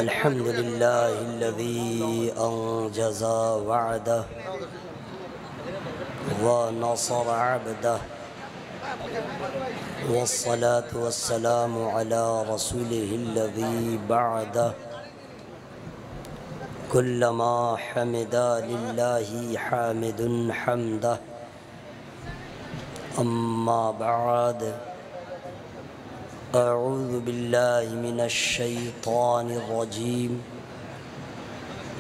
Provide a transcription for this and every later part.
अल्हम्दुलिल्लाहिल्लज़ी अंजज़ा वअदह व नसर अब्दह वस्सलातु वस्सलामु अला रसूलिहिल्लज़ी बअदह कुल्लमा हमिदा लिल्लाहि हामिदुन हम्दह अम्मा बअद अऊज़ु बिल्लाहि मिनश शैतानिर रजीम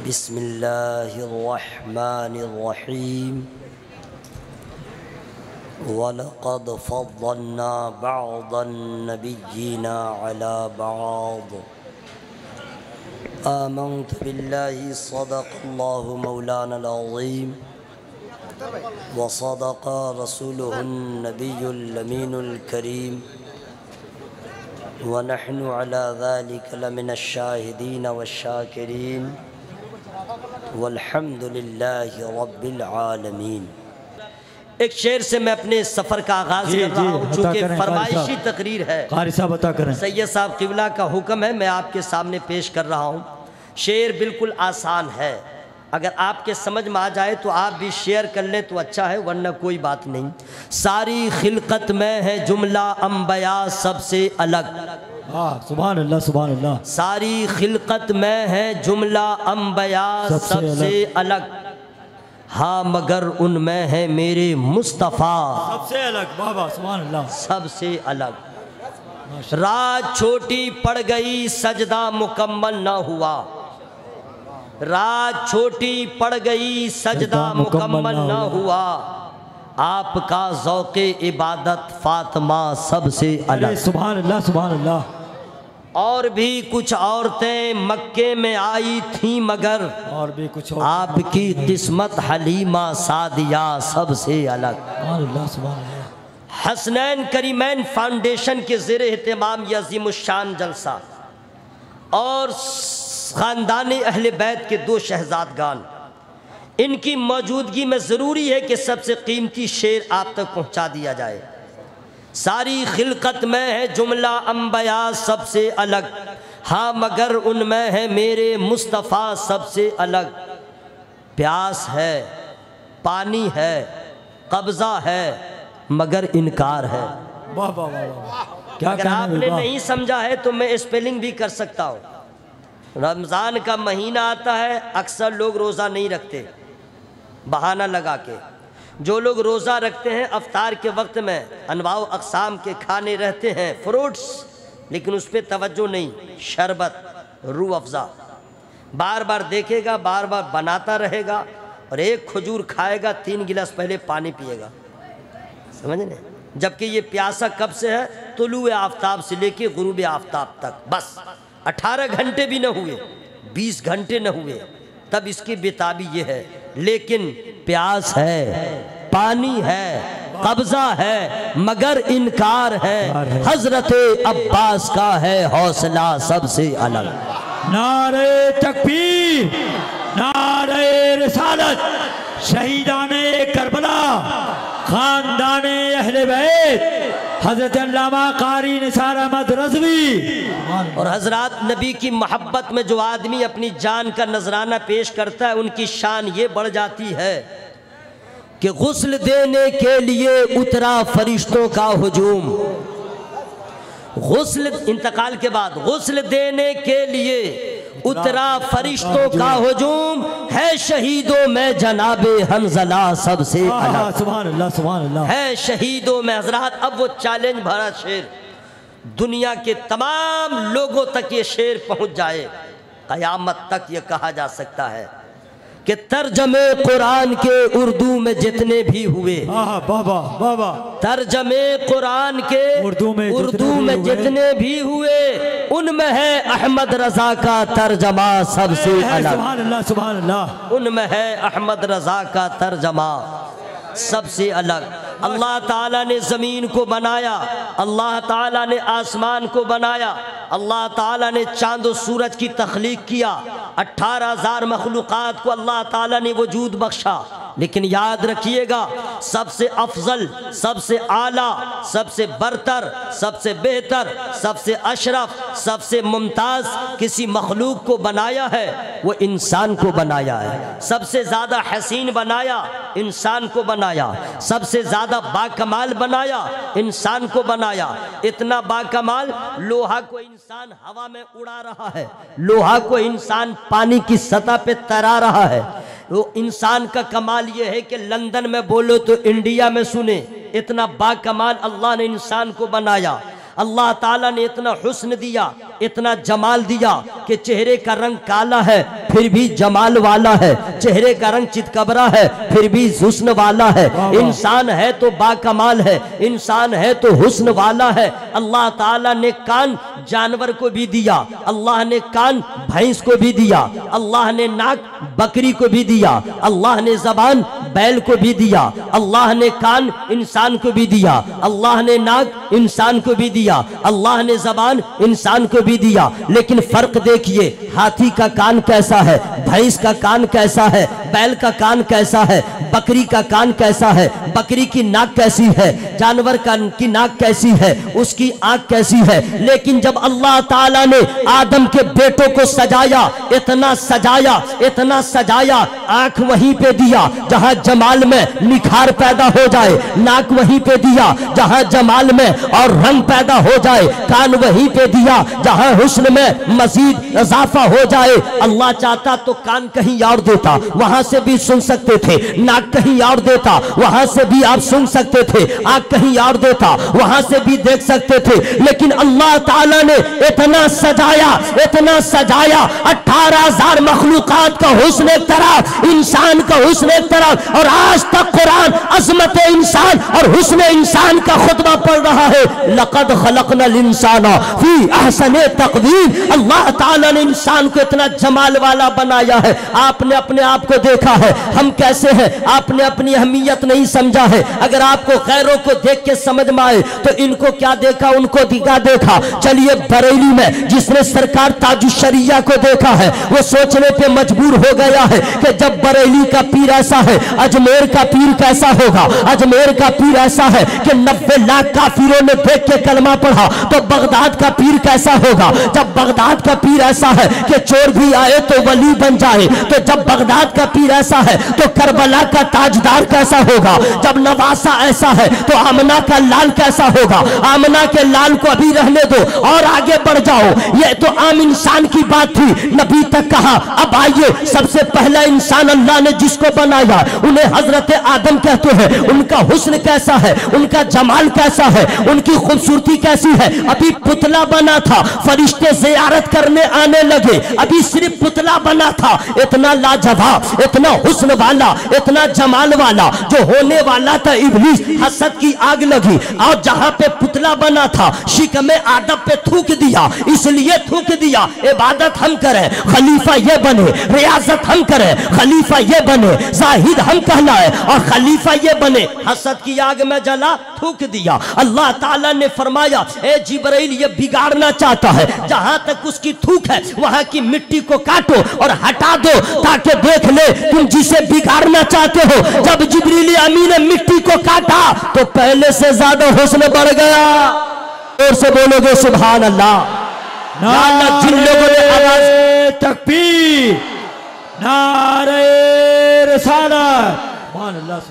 बिस्मिल्लाहिर रहमानिर रहीम वलक़द फ़द्दलना बअदन नबिय्यिना अला बअद आमन्तु बिल्लाहि सदक़ल्लाहु मौलानल अज़ीम व सदक़ रसूलुहुन नबियुल अमीनुल करीम व नहनु अला ज़ालिका लमिनश शाहिदीन वश्शाकिरीन वल्हम्दुलिल्लाहि रब्बिल आलमीन। एक शेर से मैं अपने सफ़र का आगाज़ कर रहा हूँ, चूँकि फरमाइशी तकरीर है। क़ारी साहब अता करें। सैयद साहब क़िबला का हुक्म है, मैं आपके सामने पेश कर रहा हूँ। शेर बिल्कुल आसान है, अगर आपके समझ में आ जाए तो आप भी शेयर कर लें तो अच्छा है, वरना कोई बात नहीं। सारी खिलकत में है जुमला अंबिया सबसे अलग। सुभान अल्लाह सुभान अल्लाह। सारी खिलकत में है जुमला अंबिया सबसे अलग, हाँ मगर उनमें है मेरे मुस्तफ़ा सबसे अलग। बाबा सुभान अल्लाह। सबसे अलग। रात छोटी पड़ गई सजदा मुकम्मल न हुआ, रात छोटी पड़ गई सजदा मुकम्मल न हुआ, आपका ज़ौक़े इबादत फातिमा सबसे अलग। सुभान अल्लाह सुभान अल्लाह। और भी कुछ औरतें मक्के में आई थीं मगर और भी कुछ आपकी किस्मत हलीमा सादिया सबसे अलग। हसनैन करीमैन फाउंडेशन के ज़ेर एहतमाम ये अज़ीमुश्शान जलसा और ख़ानदान अहले बैत के दो शहज़ादगान, इनकी मौजूदगी में ज़रूरी है कि सबसे कीमती शेर आप तक पहुँचा दिया जाए। सारी खिलकत में है जुमला अंबिया सबसे अलग, हाँ मगर उनमें है मेरे मुस्तफ़ा सबसे अलग। प्यास है, पानी है, कब्ज़ा है, मगर इनकार है। वाह वाह वाह। क्या अगर आपने नहीं समझा है तो मैं स्पेलिंग भी कर सकता हूँ। रमज़ान का महीना आता है, अक्सर लोग रोज़ा नहीं रखते बहाना लगा के। जो लोग रोज़ा रखते हैं अफ्तार के वक्त में अनवाउ अक़साम के खाने रहते हैं, फ्रूट्स, लेकिन उस पर तवज्जो नहीं। शरबत, रूह अफ़ज़ा बार बार देखेगा, बार बार बनाता रहेगा, और एक खजूर खाएगा 3 गिलास पहले पानी पिएगा, समझ नहीं। जबकि ये प्यासा कब से है? तुलूए आफ्ताब से लेके गुरूब आफ्ताब तक, बस 18 घंटे भी न हुए, 20 घंटे न हुए, तब इसकी बेताबी ये है। लेकिन प्यास है, पानी है, कब्जा है, मगर इनकार है। हजरत अब्बास का है हौसला सबसे अलग। नारे तकबीर, नारे रिसालत, शहीदाने करबला, खानदाने अहले बैत, हज़रत अल्लामा क़ारी निसार अहमद रज़वी। और हजरात नबी की मोहब्बत में जो आदमी अपनी जान का नजराना पेश करता है, उनकी शान ये बढ़ जाती है कि गुस्ल देने के लिए उतरा फरिश्तों का हुजूम। गुस्ल इंतकाल के बाद गुस्ल देने के लिए उतरा फरिश्तों का हुजूम, है शहीदों में जनाबे हंज़ला सबसे अलग। सुभान अल्लाह सुभान अल्लाह। है शहीदों में। हजरात अब वो चैलेंज भरा शेर दुनिया के तमाम लोगों तक ये शेर पहुंच जाए, क़यामत तक ये कहा जा सकता है कि तर्जमे कुरान के उर्दू में जितने भी हुए, बाबा बाबा, तर्जमे कुरान के उर्दू में जितने भी हुए, उनमें है अहमद रजा का तर्जमा सबसे अलग। सुभान अल्लाह सुभान अल्लाह। उनमें है अहमद रजा का तर्जमा सबसे अलग। अल्लाह ताला ने ज़मीन को बनाया, अल्लाह ताला ने आसमान को बनाया, अल्लाह ताला ने चांद और सूरज की तख्लीक किया, 18,000 मखलूक़ात को अल्लाह ताला ने वजूद बख्शा, लेकिन याद रखिएगा, सबसे अफजल, सबसे आला, सबसे बरतर, सबसे बेहतर, सबसे अशरफ, सबसे मुमताज़ किसी मखलूक को बनाया है वो इंसान को बनाया है। सबसे ज़्यादा हसीन बनाया इंसान को बनाया, सबसे ज़्यादा बाकमाल बनाया इंसान को बनाया। इतना बाकमाल, लोहा को इंसान हवा में उड़ा रहा है, लोहा को इंसान पानी की सतह पे तैरा रहा है। वो इंसान का कमाल ये है कि लंदन में बोलो तो इंडिया में सुने, इतना बाकमाल अल्लाह ने इंसान को बनाया। अल्लाह ताला ने इतना हुस्न दिया, इतना जमाल दिया कि चेहरे का रंग काला है फिर भी जमाल वाला है, चेहरे का रंग चितकबरा है फिर भी हुस्न वाला है। इंसान है तो बाकमाल है, इंसान है तो हुस्न वाला है। अल्लाह ताला ने कान जानवर को भी दिया, अल्लाह ने कान भैंस को भी दिया, अल्लाह ने नाक बकरी को भी दिया, अल्लाह ने जबान बैल को भी दिया, अल्लाह ने कान इंसान को भी दिया, अल्लाह ने नाक इंसान को भी दिया, अल्लाह ने जबान इंसान को भी दिया। लेकिन फर्क देखिए, हाथी का कान कैसा है, भैंस का कान कैसा है, बैल का कान कैसा है, बकरी का कान कैसा है, बकरी की नाक कैसी है, जानवर की नाक कैसी है, उसकी आंख कैसी है। लेकिन जब अल्लाह ताला ने आदम के बेटों को सजाया, इतना सजाया, इतना सजाया, आंख वहीं पे दिया जहां जमाल में निखार पैदा हो जाए, नाक वहीं पे दिया जहां जमाल में और रंग पैदा हो जाए, कान वहीं पे दिया जहां हुस्न में मजीद इजाफा हो जाए। अल्लाह चाहता तो कान कहीं और देता, वहां से भी सुन सकते थे, नाक कहीं और देता, वहां से भी आप सुन सकते थे, आंख कहीं और देता, वहां से भी देख सकते थे। लेकिन अल्लाह ताला ने इतना सजाया, इतना सजाया, 18,000 मखलूकात का हुस्न एक तरफ, इंसान का हुस्न एक तरफ, और आज तक कुरान अज़मत इंसान और हुस्न इंसान का खुतबा पढ़ रहा है। लक़द खलक़नल इंसाना फी अहसने तक़वीम। अल्लाह ताला ने इंसान को इतना जमाल वाला बनाया है। आपने अपने आप को देखा है हम कैसे हैं, आपने अपनी अहमियत नहीं समझा है। अगर आपको गैरों को देख के समझ में आए तो इनको क्या देखा, उनको दिखा देखा। चलिए बरेली में जिसने सरकार ताजुशरिया को देखा है वो सोचने पे मजबूर हो गया है कि जब बरेली का पीर ऐसा है, अजमेर का पीर कैसा होगा। अजमेर का पीर ऐसा है कि 90 लाख काफिरों ने देख के कलमा पढ़ा, तो बगदाद का पीर कैसा होगा। जब बगदाद का पीर ऐसा है कि चोर भी आए तो वली बन जाए, तो जब बगदाद का पीर ऐसा है तो करबला का ताजदार कैसा होगा। जब नवासा ऐसा है तो आमना का लाल कैसा होगा। आमना के लाल को अभी रहने दो और आगे बढ़ जाओ, ये तो आम इंसान की बात थी। नबी तक कहा। अब आइए, सबसे पहला इंसान अल्लाह ने जिसको बनाया उन्हें हजरत आदम कहते हैं। उनका हुस्न कैसा है, उनका जमाल कैसा है, उनकी खूबसूरती कैसी है। अभी पुतला बना था, फरिश्ते ज़ियारत करने आने लगे, अभी सिर्फ पुतला बना था। इतना लाजवाब, इतना हुस्न वाला, इतना जमाल वाला, जो होने वाला था इब्लीस, हसद की आग लगी और जहां पे पुतला बना था शिकमे आदम पे थूक दिया। इसलिए थूक दिया इबादत हम करें, खलीफा ये बने, रियासत हम करें, खलीफा ये बने, जाहिद हम कहलाए और खलीफा ये बने। हसद की आग में जला, थूक दिया। अल्लाह ताला ने फरमाया, ए जिब्राइल ये बिगाड़ना चाहता है, जहां तक उसकी थूक है वहां की मिट्टी को काटो और हटा दो ताकि देख ले तुम जिसे बिगाड़ना चाहते हो। जब जिब्रील अमीन ने मिट्टी को काटा तो पहले से ज्यादा हुस्न बढ़ गया। और से बोलोगे सुभान अल्लाह। जिन लोगों ने आवाज तकबीर, नारे रिसालत।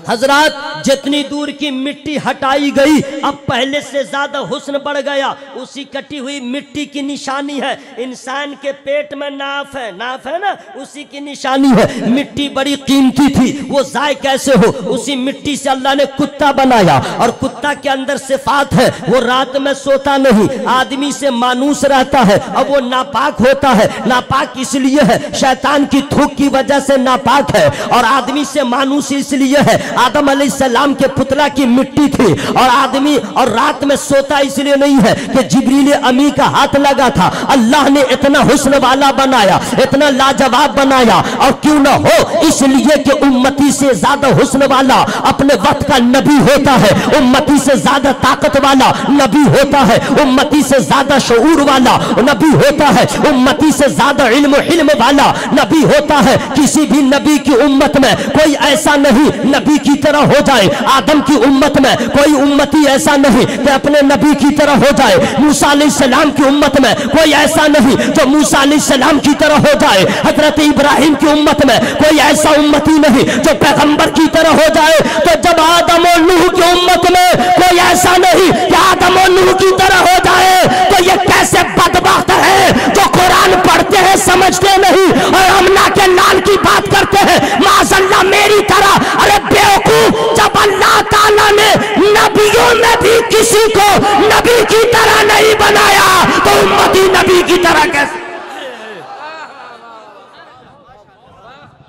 हजरात, जितनी दूर की मिट्टी हटाई गई अब पहले से ज्यादा हुस्न बढ़ गया। उसी कटी हुई मिट्टी की निशानी है, इंसान के पेट में नाफ है, नाफ है ना, उसी की निशानी है। मिट्टी बड़ी कीमती थी, वो जाए कैसे हो। उसी मिट्टी से अल्लाह ने कुत्ता बनाया और कुत्ता के अंदर सिफात है, वो रात में सोता नहीं, आदमी से मानूस रहता है। अब वो नापाक होता है, नापाक इसलिए है शैतान की थूक की वजह से नापाक है, और आदमी से मानूस इसलिए है हैं आदम अलैहिस्सलाम के पुतला की मिट्टी थी, और आदमी और रात में सोता इसलिए नहीं है कि जिब्रील अमी का हाथ लगा था। अल्लाह ने इतना हुस्न वाला बनाया, इतना लाजवाब बनाया, और क्यों ना हो इसलिए कि उम्मती से ज्यादा हुस्न वाला अपने वक्त का नबी होता है, उम्मती से ज्यादा ताकत वाला नबी होता है, उम्मती से ज्यादा शऊर वाला नबी होता है, उम्मती से ज्यादा इल्म हिल्म वाला नबी होता है। किसी भी नबी की उम्मत में कोई ऐसा नहीं नबी की तरह हो जाए, आदम की उम्मत में कोई उम्मती ऐसा नहीं कि अपने नबी की तरह हो जाए, मूसा अलैहिस्सलाम की उम्मत में कोई ऐसा नहीं जो मूसा अलैहिस्सलाम की तरह हो जाए, हजरत इब्राहिम की उम्मत में कोई ऐसा उम्मती नहीं जो पैगंबर की तरह हो जाए। तो जब आदम और नूह की उम्मत में कोई ऐसा नहीं कि आदम और नूह की तरह हो जाए, तो ये कैसे बदबख्त है जो कुरान पढ़ते हैं समझते नहीं और अमना के लाल की बात करते हैं माज़अल्लाह मेरी तरह। अरे बेवकूफ, जब अल्लाह ताला ने नबियों में भी किसी को नबी की तरह नहीं बनाया तो उम्मती नबी की तरह कैसे?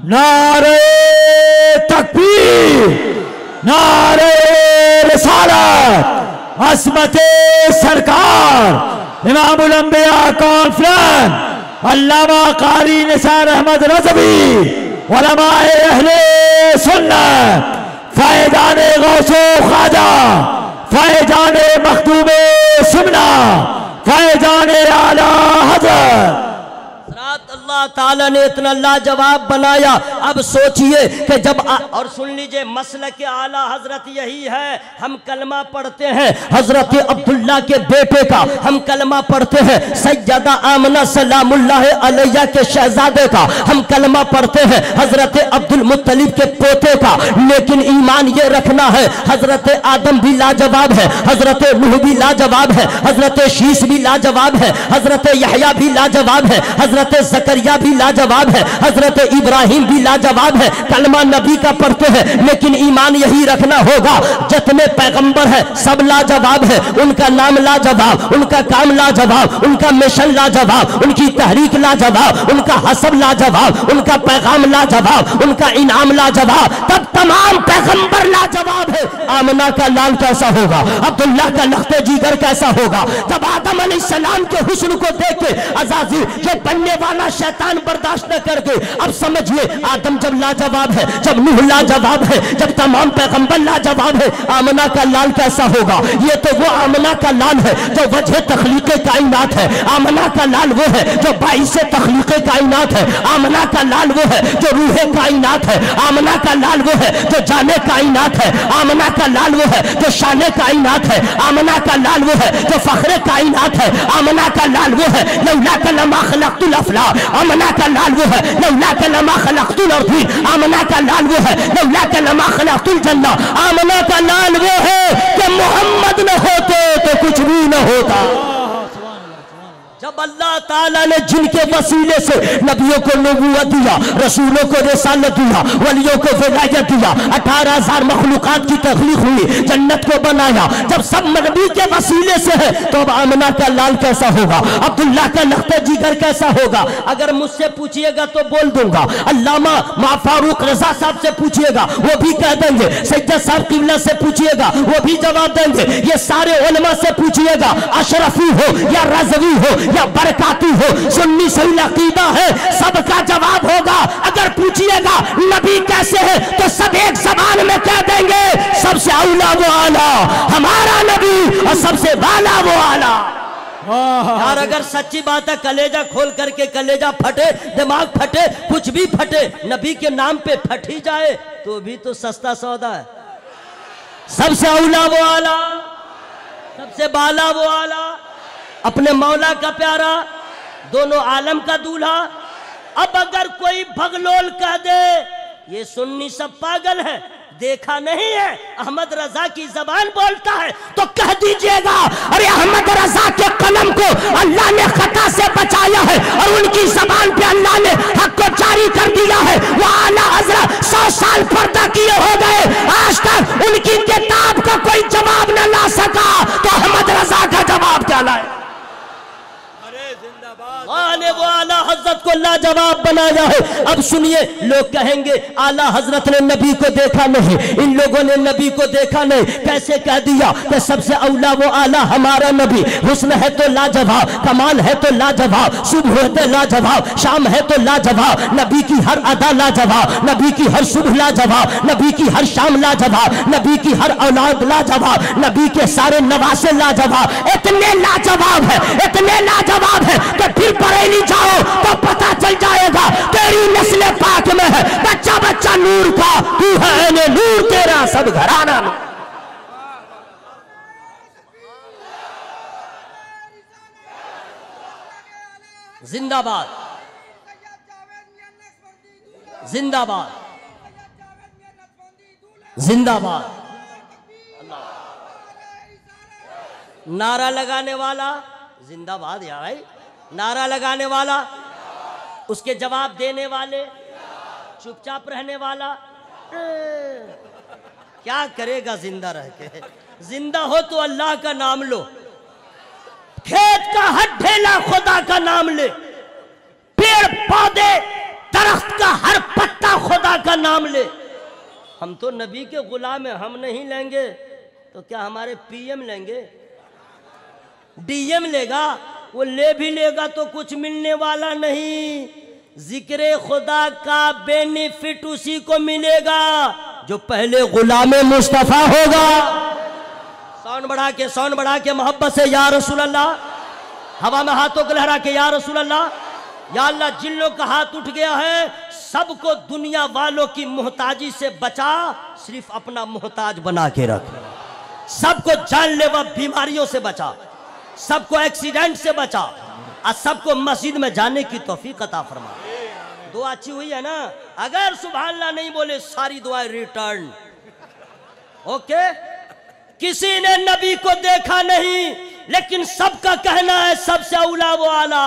नारे तकबीर, नारे रिसालत, अस्मते सरकार, इमामुल अंबिया कॉन्फ्रेंस अल्लामा कारी निसार अहमद रज़वी, उलमाए अहले सुन्नत, फैजाने गौसो ख्वाजा, फैजाने मखदूमे सुमना, फैजाने आला हज़रत। अल्लाह ताला ने इतना लाजवाब बनाया। अब सोचिए कि जब और सुन लीजिए मसला के आला हजरत यही है, हम कलमा पढ़ते हैं हजरत अब्दुल्ला के बेटे का, हम कलमा पढ़ते हैं सैयदा आमना सलामुल्लाह अलैहा के शहजादे का, हम कलमा पढ़ते हैं हजरत अब्दुल मुत्तलिब के पोते का, लेकिन ईमान ये रखना है हजरत आदम भी लाजवाब है, हजरत नूह भी लाजवाब है, हजरत शीश भी लाजवाब है, हजरत यहया भी लाजवाब है, हजरत ज़करिया भी लाजवाब है, हजरत इब्राहिम भी लाजवाब है। कलमा नबी का पढ़ते हैं, लेकिन ईमान यही रखना होगा जितने पैगंबर है सब लाजवाब है, उनका नाम लाजवाब, उनका काम लाजवाब, उनका मिशन लाजवाब, उनकी तहरीक लाजवाब, उनका हसब लाजवाब, उनका पैगाम लाजवाब, उनका इनाम लाजवाब। तब तमाम पैगंबर लाजवाब है। आमना का लाल कैसा होगा, अब्दुल्ला का लख्ते जिगर कैसा होगा? जब आदम अलैहिस्सलाम के हुस्न को देख के अज़ाज़िल ये बनने वाला शैतान बर्दाश्त न करके, अब समझिए आदम जब लाजवाब है, जब नूह लाजवाब है, जब तमाम पैगंबर लाजवाब है, आमना का लाल कैसा होगा? ये तो वो आमना का लाल है जो वजह तख्लीक़ कायनात है, आमना का लाल वो है जो बाइस तख्लीक़ कायनात है, आमना का लाल वो है जो रूह कायनात है, आमना का लाल वो है जो जाने कायनात है, आमना का लाल वो है जो शाने कायनात है, आमना का लाल वो है जो फख्रे कायनात है, आमना का लाल वो है लौला कलमा खलक़तुल अफ़लाक, आमना का लाल वो है लौला कलमा खलक़तुल अर्ज़ीन, आमना का लाल वो है लौला कलमा खलक़तुल जन्ना, आमना का लाल वो है कि मोहम्मद न होते तो कुछ भी न होता। जब अल्लाह ताला ने जिनके वसीले से नबियों को नबूवत दिया, रसूलों को रिसालत दिया, वलियों को विलायत दिया, 18,000 मखलूकात की तख्लीक हुई, जन्नत को बनाया, जब सब नबी के वसीले से है तो अब आमना का लाल कैसा होगा, अब्दुल्ला का लख्ते जिगर कैसा होगा? अगर मुझसे पूछिएगा तो बोल दूंगा, अल्लामा मा फारूक रजा साहब से पूछिएगा वो भी कह देंगे, सैयद साहब किबला से पूछिएगा वो भी जवाब देंगे, ये सारे उलमा से पूछिएगा, अशरफी हो या रज़वी हो या बरकाती हो, सुन्नी सही अकीदा है, सबका जवाब होगा। अगर पूछिएगा नबी कैसे है तो सब एक जबान में कह देंगे सबसे औला वो आला हमारा नबी और सबसे वाला वो आला। यार अगर सच्ची बात है कलेजा खोल करके कलेजा फटे, दिमाग फटे, कुछ भी फटे, नबी के नाम पे फट ही जाए तो भी तो सस्ता सौदा है। सबसे औला वो आला, सबसे बाला वो आला, अपने मौला का प्यारा, दोनों आलम का दूल्हा। अब अगर कोई भगलोल कह दे ये सुन्नी सब पागल है, देखा नहीं है अहमद रजा की जबान बोलता है, तो कह दीजिएगा अरे अहमद रजा के कलम को अल्लाह ने खता से बचाया है और उनकी जबान पे अल्लाह ने हक को जारी कर दिया है। वो आला हज़रत 100 साल पर्दा किए हो गए, आज तक उनकी किताब का कोई जवाब न ला सका, तो अहमद रजा का जवाब क्या लाए? आने वो आला हज़रत को लाजवाब बनाया है। अब सुनिए, लोग कहेंगे आला हजरत ने नबी को देखा नहीं, इन लोगों ने नबी को देखा नहीं, कैसे कह दिया कि सबसे औला वो आला हमारा नबी। हुस्न है तो लाजवाब, कमाल है तो लाजवाब, सुबह है तो लाजवाब, शाम है तो लाजवाब, नबी की हर अदा लाजवाब, नबी की हर सुबह लाजवाब, नबी की हर शाम लाजवाब, नबी की हर औलाद लाजवाब, नबी के सारे नवासे लाजवाब। इतने लाजवाब है, इतने लाजवाब है कि फिर बरेली जाओ तो पता चल जाएगा तेरी नस्ल पाक में है बच्चा बच्चा नूर का, तू है ने नूर, तेरा सब घराना में। जिंदाबाद, जिंदाबाद, जिंदाबाद। नारा लगाने वाला जिंदाबाद यार भाई, नारा लगाने वाला, उसके जवाब देने वाले, चुपचाप रहने वाला क्या करेगा जिंदा रह के? जिंदा हो तो अल्लाह का नाम लो, खेत का हर ढेला खुदा का नाम ले, पेड़ पौधे दरख्त का हर पत्ता खुदा का नाम ले। हम तो नबी के गुलाम हैं, हम नहीं लेंगे तो क्या हमारे पीएम लेंगे? डीएम लेगा? वो ले भी लेगा तो कुछ मिलने वाला नहीं। जिक्र खुदा का बेनिफिट उसी को मिलेगा जो पहले गुलाम मुस्तफा होगा। साउंड बढ़ा के मोहब्बत से या रसूल अल्लाह, हवा में हाथों को लहरा के या रसूल अल्लाह। या अल्लाह, जिन लोग का हाथ उठ गया है सबको दुनिया वालों की मोहताजी से बचा, सिर्फ अपना मोहताज बना के रख। सबको जानलेवा बीमारियों से बचा, सबको एक्सीडेंट से बचा, और सबको मस्जिद में जाने की तौफीक अता फरमा। दुआ अच्छी हुई है ना? अगर सुभान अल्लाह नहीं बोले सारी दुआएं रिटर्न। ओके, किसी ने नबी को देखा नहीं, लेकिन सबका कहना है सबसे औला वो आला।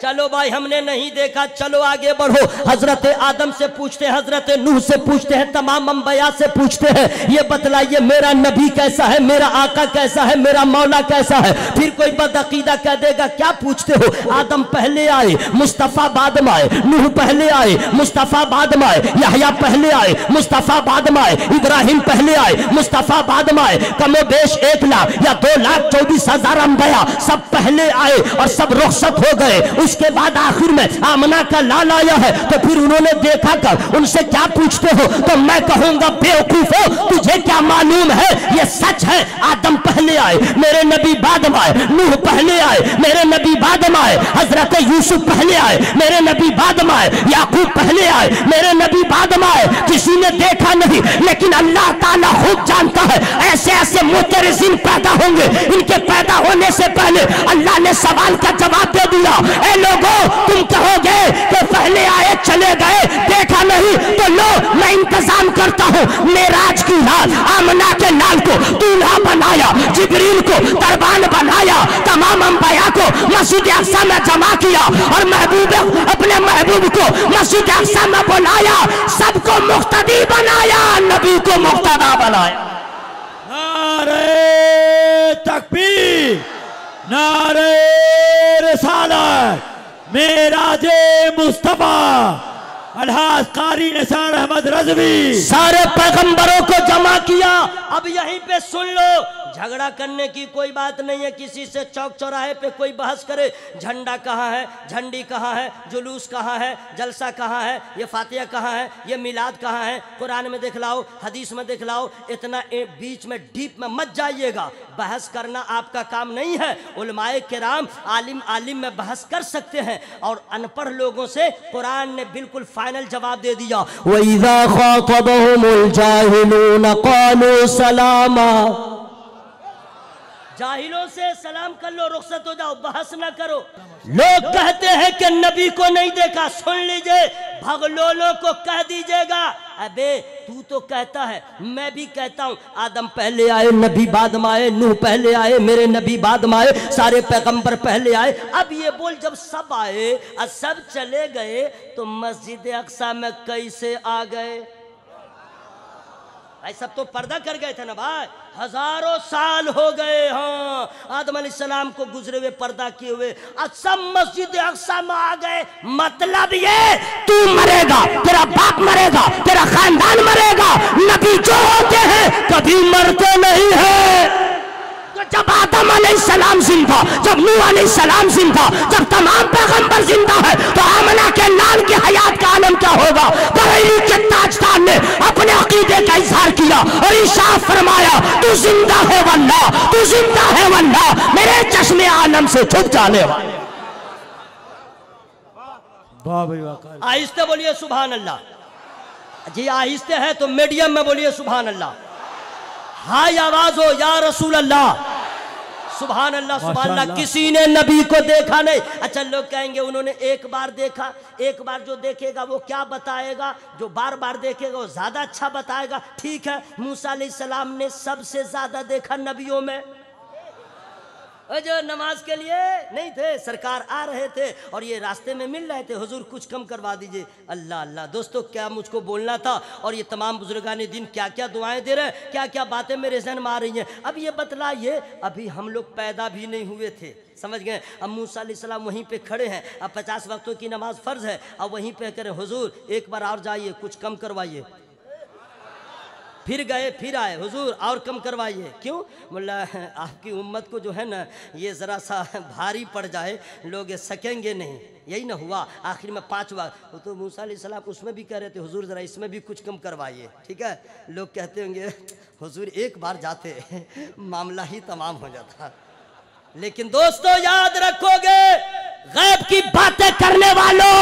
चलो भाई, हमने नहीं देखा, चलो आगे बढ़ो। हजरत आदम से पूछते हैं, हजरत नूह से पूछते हैं, तमाम अंबिया से पूछते हैं, ये बतलाइए मेरा नबी कैसा है, मेरा आका कैसा है, मेरा मौला कैसा है। फिर कोई बदअकीदा कह देगा क्या पूछते हो? आदम पहले आए, मुस्तफा बाद में आए, नूह पहले आए, मुस्तफा बाद में आए, यहया पहले आए, मुस्तफा बाद में आए, इब्राहिम पहले आए, मुस्तफा बाद में आए। कमोबेश 1 लाख या 2,24,000 अंबिया सब पहले आए और सब रुखसत हो गए। उसके बाद आखिर में आमना का लाल आया है, तो फिर उन्होंने देखा कर उनसे क्या पूछते हो? तो मैं कहूंगा बेवकूफो, तुझे क्या मालूम है? ये सच है, आदम पहले आए, मेरे नबी बाद में आए, नूह पहले आए, मेरे नबी बाद में आए, हजरत यूसुफ पहले आए, मेरे नबी बाद में आए, याकूब पहले आए, मेरे नबी बाद में आए। किसी ने देखा नहीं, लेकिन अल्लाह ताला खुद जानता है ऐसे ऐसे मुतरजिन पैदा होंगे, इनके पैदा होने से पहले अल्लाह ने सवाल का जवाब दे दिया। लोगों, तुम कहोगे कि पहले आए चले गए, देखा नहीं, तो लो मैं इंतजाम करता हूँ। मेराज की रात आमना के लाल को दूल्हा बनाया, जिब्रील को दरबान बनाया, तमाम अंबिया को मस्जिद अक्सा में जमा किया और महबूब अपने महबूब को मस्जिद अक्सा में बुलाया, सबको मुक्तदी बनाया, नबी को मुक्तदा बनाया। नारे तकबीर, नारे रिसालत, मेराजे मुस्तफा, अलहाज कारी निसार अहमद रज़वी, सारे पैगंबरों को जमा किया। अब यहीं पे सुन लो, झगड़ा करने की कोई बात नहीं है। किसी से चौक चौराहे पे कोई बहस करे, झंडा कहाँ है, झंडी कहाँ है, जुलूस कहाँ है, जलसा कहाँ है, ये फातिहा कहाँ है, ये मिलाद कहाँ है, कुरान में दिखलाओ, हदीस में दिखलाओ। इतना बीच में डीप में मत जाइएगा, बहस करना आपका काम नहीं है। उलमाए किराम आलिम में बहस कर सकते हैं, और अनपढ़ लोगों से कुरान ने बिल्कुल फाइनल जवाब दे दिया। वइज़ा ख़ातबहुमुल जाहिलून क़ालू सलामा, जाहिलों से सलाम कर लो, रुखसत हो जाओ, बहस ना करो। लोग कहते हैं कि नबी को नहीं देखा, सुन लीजिए, भगलोलों को कह दीजिएगा, अबे तू तो कहता है, मैं भी कहता हूँ, आदम पहले आए, नबी बाद में आए, नूह पहले आए, मेरे नबी बाद में आए, सारे पैगंबर पहले आए। अब ये बोल, जब सब आए और सब चले गए तो मस्जिद अक्सा में कैसे आ गए? भाई सब तो पर्दा कर गए थे ना भाई, हजारों साल हो गए। हाँ, आदम अलैहिस्सलाम को गुजरे हुए पर्दा किए हुए, आज सब मस्जिद अक्सा में आ गए। मतलब ये तू मरेगा, तेरा बाप मरेगा, तेरा खानदान मरेगा, नबी जो होते हैं कभी मरते नहीं है। तो जब आदम अलैहिस्सलाम जिंदा, जब नूह अलैहिस्सलाम जिंदा, जब तमाम पैगंबर जिंदा है, तो आमना के लाल की हयात का आलम क्या होगा? बरेली के ताजदार ने अपने अकीदे का इजहार किया और इरशाद फरमाया, तू जिंदा है वल्लाह, तू जिंदा है वल्लाह, मेरे चश्मे आलम से छुप जाने वाले। वाह भाई वाह। आहिस्ते बोलिए सुभान अल्लाह जी, आहिस्ते है तो मीडियम में बोलिए सुभान अल्लाह, हाय आवाज हो या रसूल अल्लाह, सुभान अल्लाह सुभान अल्लाह। किसी ने नबी को देखा नहीं। अच्छा लोग कहेंगे उन्होंने एक बार देखा, एक बार जो देखेगा वो क्या बताएगा, जो बार बार देखेगा वो ज्यादा अच्छा बताएगा। ठीक है, मूसा अलैहिस्सलाम ने सबसे ज्यादा देखा नबियों में, जो नमाज के लिए नहीं थे, सरकार आ रहे थे और ये रास्ते में मिल रहे थे, हुजूर कुछ कम करवा दीजिए। अल्लाह अल्लाह। दोस्तों क्या मुझको बोलना था, और ये तमाम बुजुर्गान दिन क्या क्या दुआएं दे रहे हैं, क्या क्या बातें मेरे जहन में आ रही हैं। अब ये बतलाइए, अभी हम लोग पैदा भी नहीं हुए थे, समझ गए। अब मूसा अलैहिस्सलाम वहीं पे खड़े हैं, अब 50 वक्तों की नमाज फ़र्ज है, अब वहीं पे करें हुजूर एक बार और जाइए कुछ कम करवाइए, फिर गए फिर आए, हुजूर और कम करवाइए। क्यों? बोला आपकी उम्मत को जो है ना ये ज़रा सा भारी पड़ जाए, लोग सकेंगे नहीं। यही ना हुआ, आखिर में 5 बार तो मूसा अलैहिस्सलाम उसमें भी कह रहे थे हुजूर ज़रा इसमें भी कुछ कम करवाइए। ठीक है, लोग कहते होंगे हुजूर एक बार जाते मामला ही तमाम हो जाता। लेकिन दोस्तों याद रखोगे, गैब की बातें करने वालों,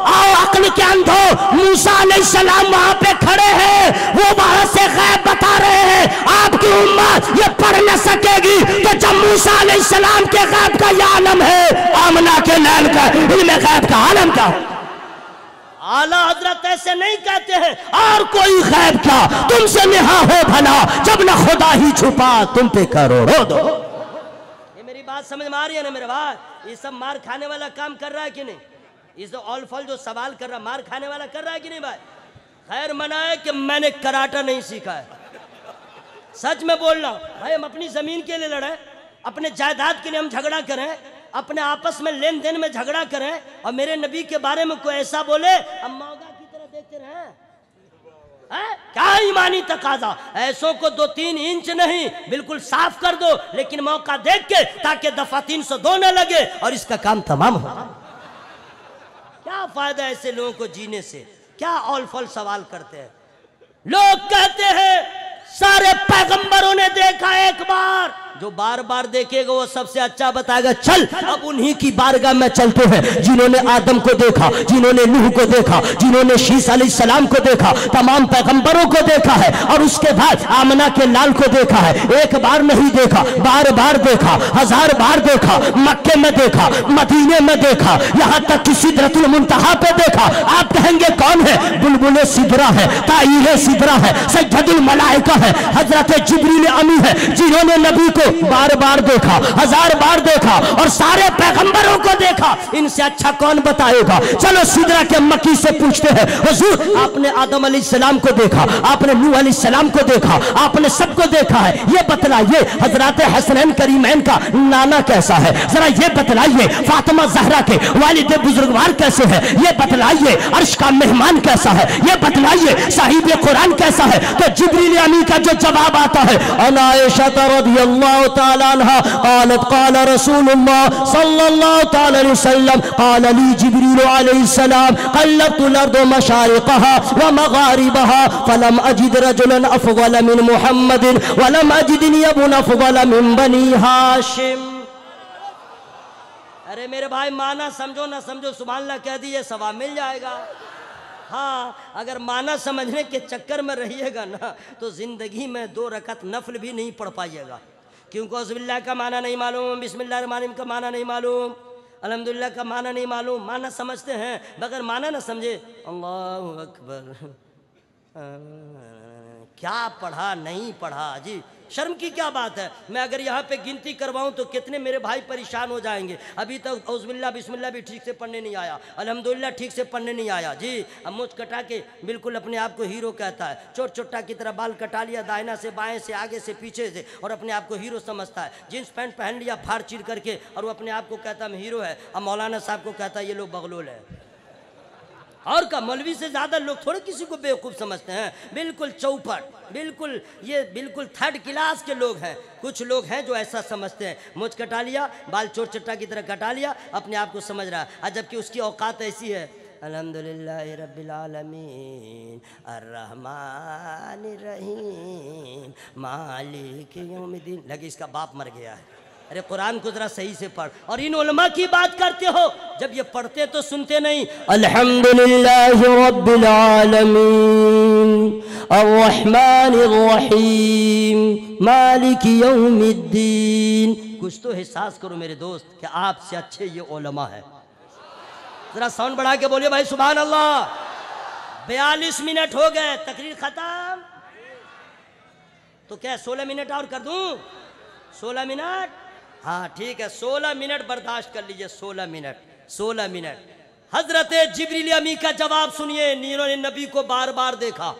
आओ अक्ल के अंधो, मूसा अलैहिस्सलाम वहां पे खड़े हैं, वो वहां से गैब बता रहे हैं। आपकी उम्मत ये पढ़ न सकेगी, तो जब मूसा अलैहिस्सलाम के गैब का ये आलम है, आमना के लाल का इल्म गैब का आलम क्या हो? आला हजरत ऐसे नहीं कहते हैं, और कोई गैब क्या तुमसे नेहा हो भला, जब न खुदा ही छुपा तुम पे करोड़ों दो। बात समझ में आ रही है ना मेरे भाई? ये सब मार खाने वाला काम कर रहा है कि नहीं? ये तो ऑल फॉल जो सवाल कर रहा है मार खाने वाला कर रहा है कि नहीं भाई? खैर मना है कि मैंने कराटा नहीं सीखा है, सच में बोल रहा हूं भाई। हम अपनी जमीन के लिए लड़े, अपने जायदाद के लिए हम झगड़ा करें, अपने आपस में लेन देन में झगड़ा करें, और मेरे नबी के बारे में कोई ऐसा बोले हम मौगा की तरह देखते रहे? क्या ईमानी तकाजा? ऐसों को 2-3 इंच नहीं बिल्कुल साफ कर दो, लेकिन मौका देख के, ताकि दफा 302 न लगे और इसका काम तमाम हो। क्या फायदा ऐसे लोगों को जीने से? क्या ऑल फॉल सवाल करते हैं। लोग कहते हैं सारे पैगंबरों ने देखा एक बार, जो बार बार देखेगा वो सबसे अच्छा बताएगा। चल अब उन्हीं की बारगाह में चलते हैं, जिन्होंने आदम को देखा, जिन्होंने नूह को देखा, जिन्होंने शीस अलैहिस्सलाम को देखा, तमाम पैगंबरों को देखा है, और उसके बाद आमना के लाल को देखा है। एक बार नहीं देखा, बार बार देखा, 1000 बार देखा, मक्के में देखा, मदीने में देखा, यहाँ तक कि सिदरतुल मुंतहा पे देखा। आप कहेंगे कौन है? बुलबुल सिदरा है, ताईर सिदरा है, सज्जदुल मलाइका है, हजरत जिब्रील अमी है, जिन्होंने नबी को बार बार देखा, 1000 बार देखा, और सारे पैगंबरों को देखा। इनसे अच्छा कौन बताएगा? चलो सिदरा के मक्की से पूछते हैं, हुजूर आपने आदम अलैहिस्सलाम को देखा, आपने नूह अलैहिस्सलाम को देखा, आपने सबको देखा है, ये बतलाइए हजरत हसनैन करीमैन का नाना कैसा है? जरा ये बतलाइए फातिमा ज़हरा के वालिद बुजुर्गवार कैसे है? ये बतलाइए अर्श का मेहमान कैसा है? ये बतलाइए साहिब कुरान कैसा है? तो जिब्रील अमी का जो जवाब आता है, अना आयशा रज़ियल्लाहु ताला अन्हा क़ालत क़ाल रसूलुल्लाह सल्लल्लाहु ताला अलैहि वसल्लम क़ाल ली जिब्रील अलैहिस्सलाम क़ल्लतुल अर्दु मशारिक़हा व मग़ारिबहा फलम अजिद रजुलन अफ़ज़ल मिन मुहम्मदिन व लम अजिद यबन अफ़ज़ल मिन बनी हाशिम। अरे मेरे भाई माना समझो ना समझो, सुभान अल्लाह कह दिए सवाब मिल जाएगा। हाँ, अगर माना समझने के चक्कर में रहिएगा ना तो जिंदगी में 2 रकात नफल भी नहीं पढ़ पाइएगा, क्योंकि औज़ुबिल्लाह का माना नहीं मालूम, बिस्मिल्लाहिर्रहमानिर्रहीम का माना नहीं मालूम, अल्हम्दुलिल्लाह का माना नहीं मालूम। माना समझते हैं, बगैर माना ना समझे अल्लाहु अकबर क्या पढ़ा नहीं पढ़ा जी, शर्म की क्या बात है। मैं अगर यहाँ पे गिनती करवाऊँ तो कितने मेरे भाई परेशान हो जाएंगे। अभी तक औज़ुबिल्लाह बिस्मिल्लाह भी ठीक से पढ़ने नहीं आया, अल्हम्दुलिल्लाह ठीक से पढ़ने नहीं आया जी। अब मुझ कटा के बिल्कुल अपने आप को हीरो कहता है, चोट चोटा की तरह बाल कटा लिया, दाहिना से बाएं से आगे से पीछे से, और अपने आप को हीरो समझता है। जीन्स पैंट पहन लिया फाड़ चीर करके, और वो अपने आप को कहता है हीरो है। अब मौलाना साहब को कहता है ये लोग बगलोल है। और का मौलवी से ज़्यादा लोग थोड़े किसी को बेवकूफ़ समझते हैं, बिल्कुल चौपट, बिल्कुल ये बिल्कुल थर्ड क्लास के लोग हैं। कुछ लोग हैं जो ऐसा समझते हैं, मुझ कटा लिया, बाल चोट चट्टा की तरह कटा लिया, अपने आप को समझ रहा है, जबकि उसकी औकात ऐसी है अल्हम्दुलिल्लाह रब्बिल आलमीन अर्रहमानिर रहीम मालिक यौमिद्दीन। लगे इसका बाप मर गया है। अरे कुरान को जरा सही से पढ़। और इन उलमा की बात करते हो, जब ये पढ़ते तो सुनते नहीं। अल्हम्दुलिल्लाह रब्बिल आलमीन अर्रहमानिर रहीम मालिक यौमिद्दीन। कुछ तो एहसास करो मेरे दोस्त कि आपसे अच्छे ये उलमा है। जरा साउंड बढ़ा के बोलिए भाई सुभान अल्लाह। 42 मिनट हो गए, तकरीर खत्म। तो क्या 16 मिनट और कर दूं? 16 मिनट, हाँ ठीक है, 16 मिनट बर्दाश्त कर लीजिए। 16 मिनट। हजरत जिब्रील अमी का जवाब सुनिए। इन्होंने नबी को बार बार देखा।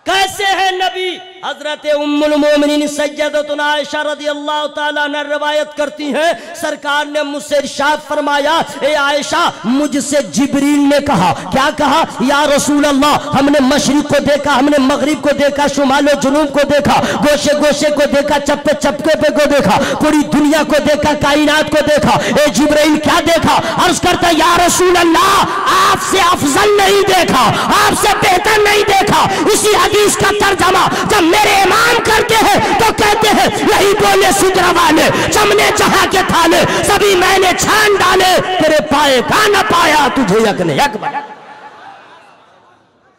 कैसे है नबी? हजरत उम्मुल मोमिनीन सैयदतुना आयशा रदियल्लाहु ताला अन्हा रवायत करती हैं, सरकार ने मुझसे इरशाद फरमाया, ए आयशा मुझसे जिब्रील ने कहा। क्या कहा? या रसूल अल्लाह, हमने मशरिक को देखा, हमने मगरिब को देखा, शुमालो जुनूब को देखा, गोशे गोशे को देखा, चप्पे चप्पे पे को देखा, पूरी दुनिया को देखा, कायनात को देखा। ए जिब्रील क्या देखा? अर्ज करता या रसूल अल्लाह, आपसे अफजल नहीं देखा, आपसे बेहतर नहीं देखा। इसी हदीस का तर्जमा जब मेरे इमाम करते हैं तो कहते हैं यही बोले सिदरा वाले, चमने जहां के थाने सभी मैंने छान डाले, तेरे पाए का न पाया तुझे यक ने यक बना।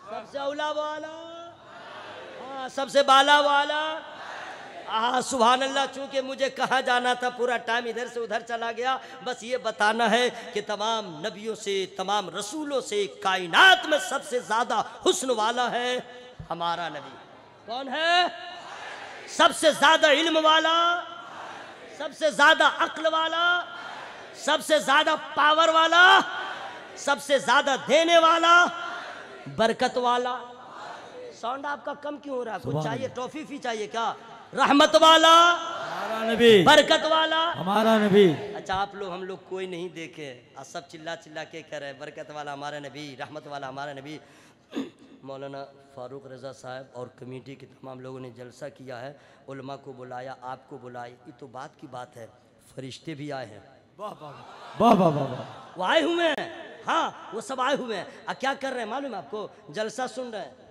सबसे औला वाला, हाँ सबसे बाला वाला, सुभान अल्लाह। चूंकि मुझे कहाँ जाना था, पूरा टाइम इधर से उधर चला गया। बस ये बताना है कि तमाम नबियों से, तमाम रसूलों से कायनात में सबसे ज्यादा हुस्न वाला है हमारा नबी। कौन है? सबसे ज्यादा इल्म वाला, सबसे ज्यादा अक्ल वाला, सबसे ज्यादा पावर वाला, सबसे ज्यादा देने वाला, बरकत वाला। साउंड आपका कम क्यों हो रहा है? कुछ चाहिए? टॉफी फी चाहिए क्या? रहमत वाला हमारा नबी, बरकत वाला हमारा नबी। अच्छा आप लोग, हम लोग कोई नहीं देखे, सब चिल्ला चिल्ला के कह रहे बरकत वाला हमारा नबी, रहमत वाला हमारा नबी। मौलाना फारूक रज़ा साहब और कमेटी के तमाम लोगों ने जलसा किया है, उलमा को बुलाया, आपको बुलाए, ये तो बात की बात है। फरिश्ते भी आए हैं। वाह वाह वाह वाह वाह। वो आए हुए हैं, हाँ वो सब आए हुए हैं। क्या कर रहे हैं मालूम है आपको? जलसा सुन रहे हैं।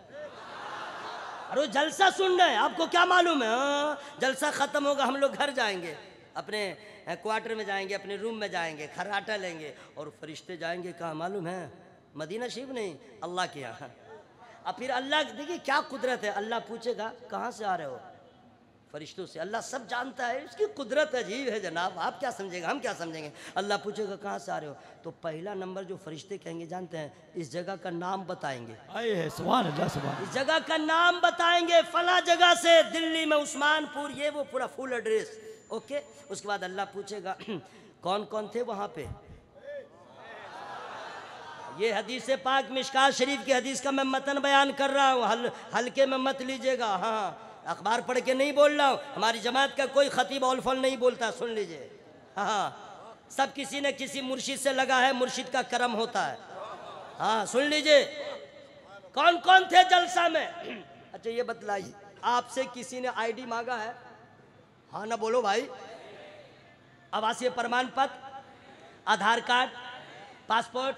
अरे जलसा सुन रहे हैं, आपको क्या मालूम है? जलसा खत्म होगा, हम लोग घर जाएंगे, अपने क्वार्टर में जाएंगे, अपने रूम में जाएंगे, खर्राटा लेंगे, और फरिश्ते जाएंगे कहाँ मालूम है? मदीना शरीफ नहीं, अल्लाह के यहाँ। अब फिर अल्लाह, देखिए क्या कुदरत है, अल्लाह पूछेगा कहाँ से आ रहे हो? फरिश्तों से। अल्लाह सब जानता है, उसकी कुदरत अजीब है जनाब, आप क्या समझेंगे, हम क्या समझेंगे। अल्लाह पूछेगा कहाँ से आ रहे हो, तो पहला नंबर जो फरिश्ते कहेंगे जानते हैं? इस जगह का नाम बताएंगे। सुभान अल्लाह, सुभान। इस जगह का नाम बताएंगे, फला जगह से, दिल्ली में उस्मानपुर, ये वो पूरा फुल एड्रेस। ओके, उसके बाद अल्लाह पूछेगा कौन कौन थे वहाँ पे। ये हदीस पाक मिशकात शरीफ की हदीस का मैं मतन बयान कर रहा हूँ, हल्के में मत लीजिएगा। हाँ अखबार पढ़ के नहीं बोल रहा हूँ, हमारी जमात का कोई खतीब औलफल नहीं बोलता, सुन लीजिए। हाँ सब किसी न किसी मुर्शिद से लगा है, मुर्शिद का करम होता है। हाँ सुन लीजिए कौन कौन थे जलसा में। अच्छा ये बतलाइए, आपसे किसी ने आईडी मांगा है? हाँ ना बोलो भाई। आवासीय प्रमाण पत्र, आधार कार्ड, पासपोर्ट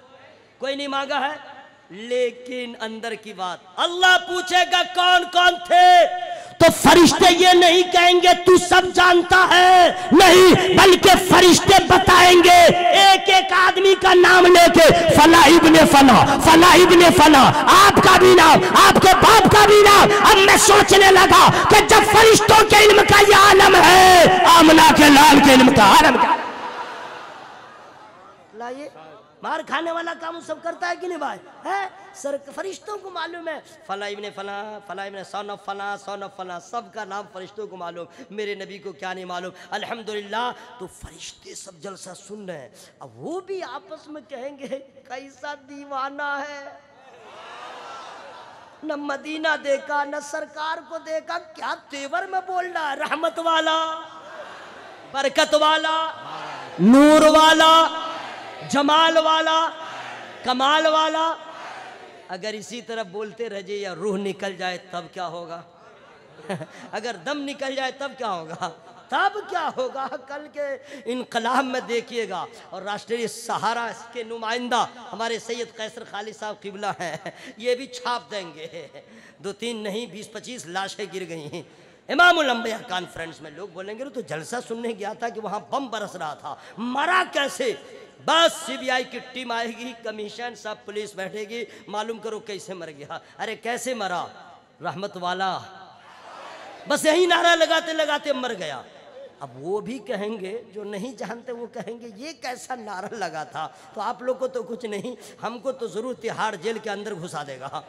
कोई नहीं मांगा है। लेकिन अंदर की बात, अल्लाह पूछेगा कौन कौन थे, तो फरिश्ते ये नहीं कहेंगे तू सब जानता है, नहीं, बल्कि फरिश्ते बताएंगे एक एक आदमी का नाम लेके, फला इब्ने फला, फला इब्ने फला, आपका भी नाम, आपके बाप का भी नाम। अब मैं सोचने लगा कि जब फरिश्तों के इल्म का ये आलम है, आमना के लाल के इल्म का आलम क्या? लाइए मार खाने वाला काम सब करता है कि नहीं भाई? है सर, फरिश्तों को मालूम है फला इब्ने फला, फला इब्ने सन ऑफ फला, सन ऑफ फला, सबका नाम फरिश्तों को मालूम, मेरे नबी को क्या नहीं मालूम। अल्हम्दुलिल्लाह, तो फरिश्ते सब जलसा सुन रहे हैं। अब वो भी आपस में कहेंगे कैसा दीवाना है, न मदीना देखा न सरकार को देखा, क्या तेवर में बोल रहा है, रहमत वाला, बरकत वाला, नूर वाला, जमाल वाला, कमाल वाला। अगर इसी तरह बोलते रह जाए या रूह निकल जाए तब क्या होगा? अगर दम निकल जाए तब क्या होगा? तब क्या होगा? कल के इनकलाब में देखिएगा। और राष्ट्रीय सहारा के नुमाइंदा हमारे सैयद कैसर खालिद साहब किबला हैं, ये भी छाप देंगे। 2-3 नहीं 20-25 लाशें गिर गई इमामुल अंबिया कॉन्फ्रेंस में। लोग बोलेंगे तो जलसा सुनने गया था कि वहाँ बम बरस रहा था, मरा कैसे? बस सीबीआई की टीम आएगी, कमीशन सब पुलिस बैठेगी, मालूम करो कैसे मर गया। अरे कैसे मरा? रहमत वाला, बस यही नारा लगाते लगाते मर गया। अब वो भी कहेंगे, जो नहीं जानते वो कहेंगे ये कैसा नारा लगा था। तो आप लोग को तो कुछ नहीं, हमको तो जरूर तिहाड़ जेल के अंदर घुसा देगा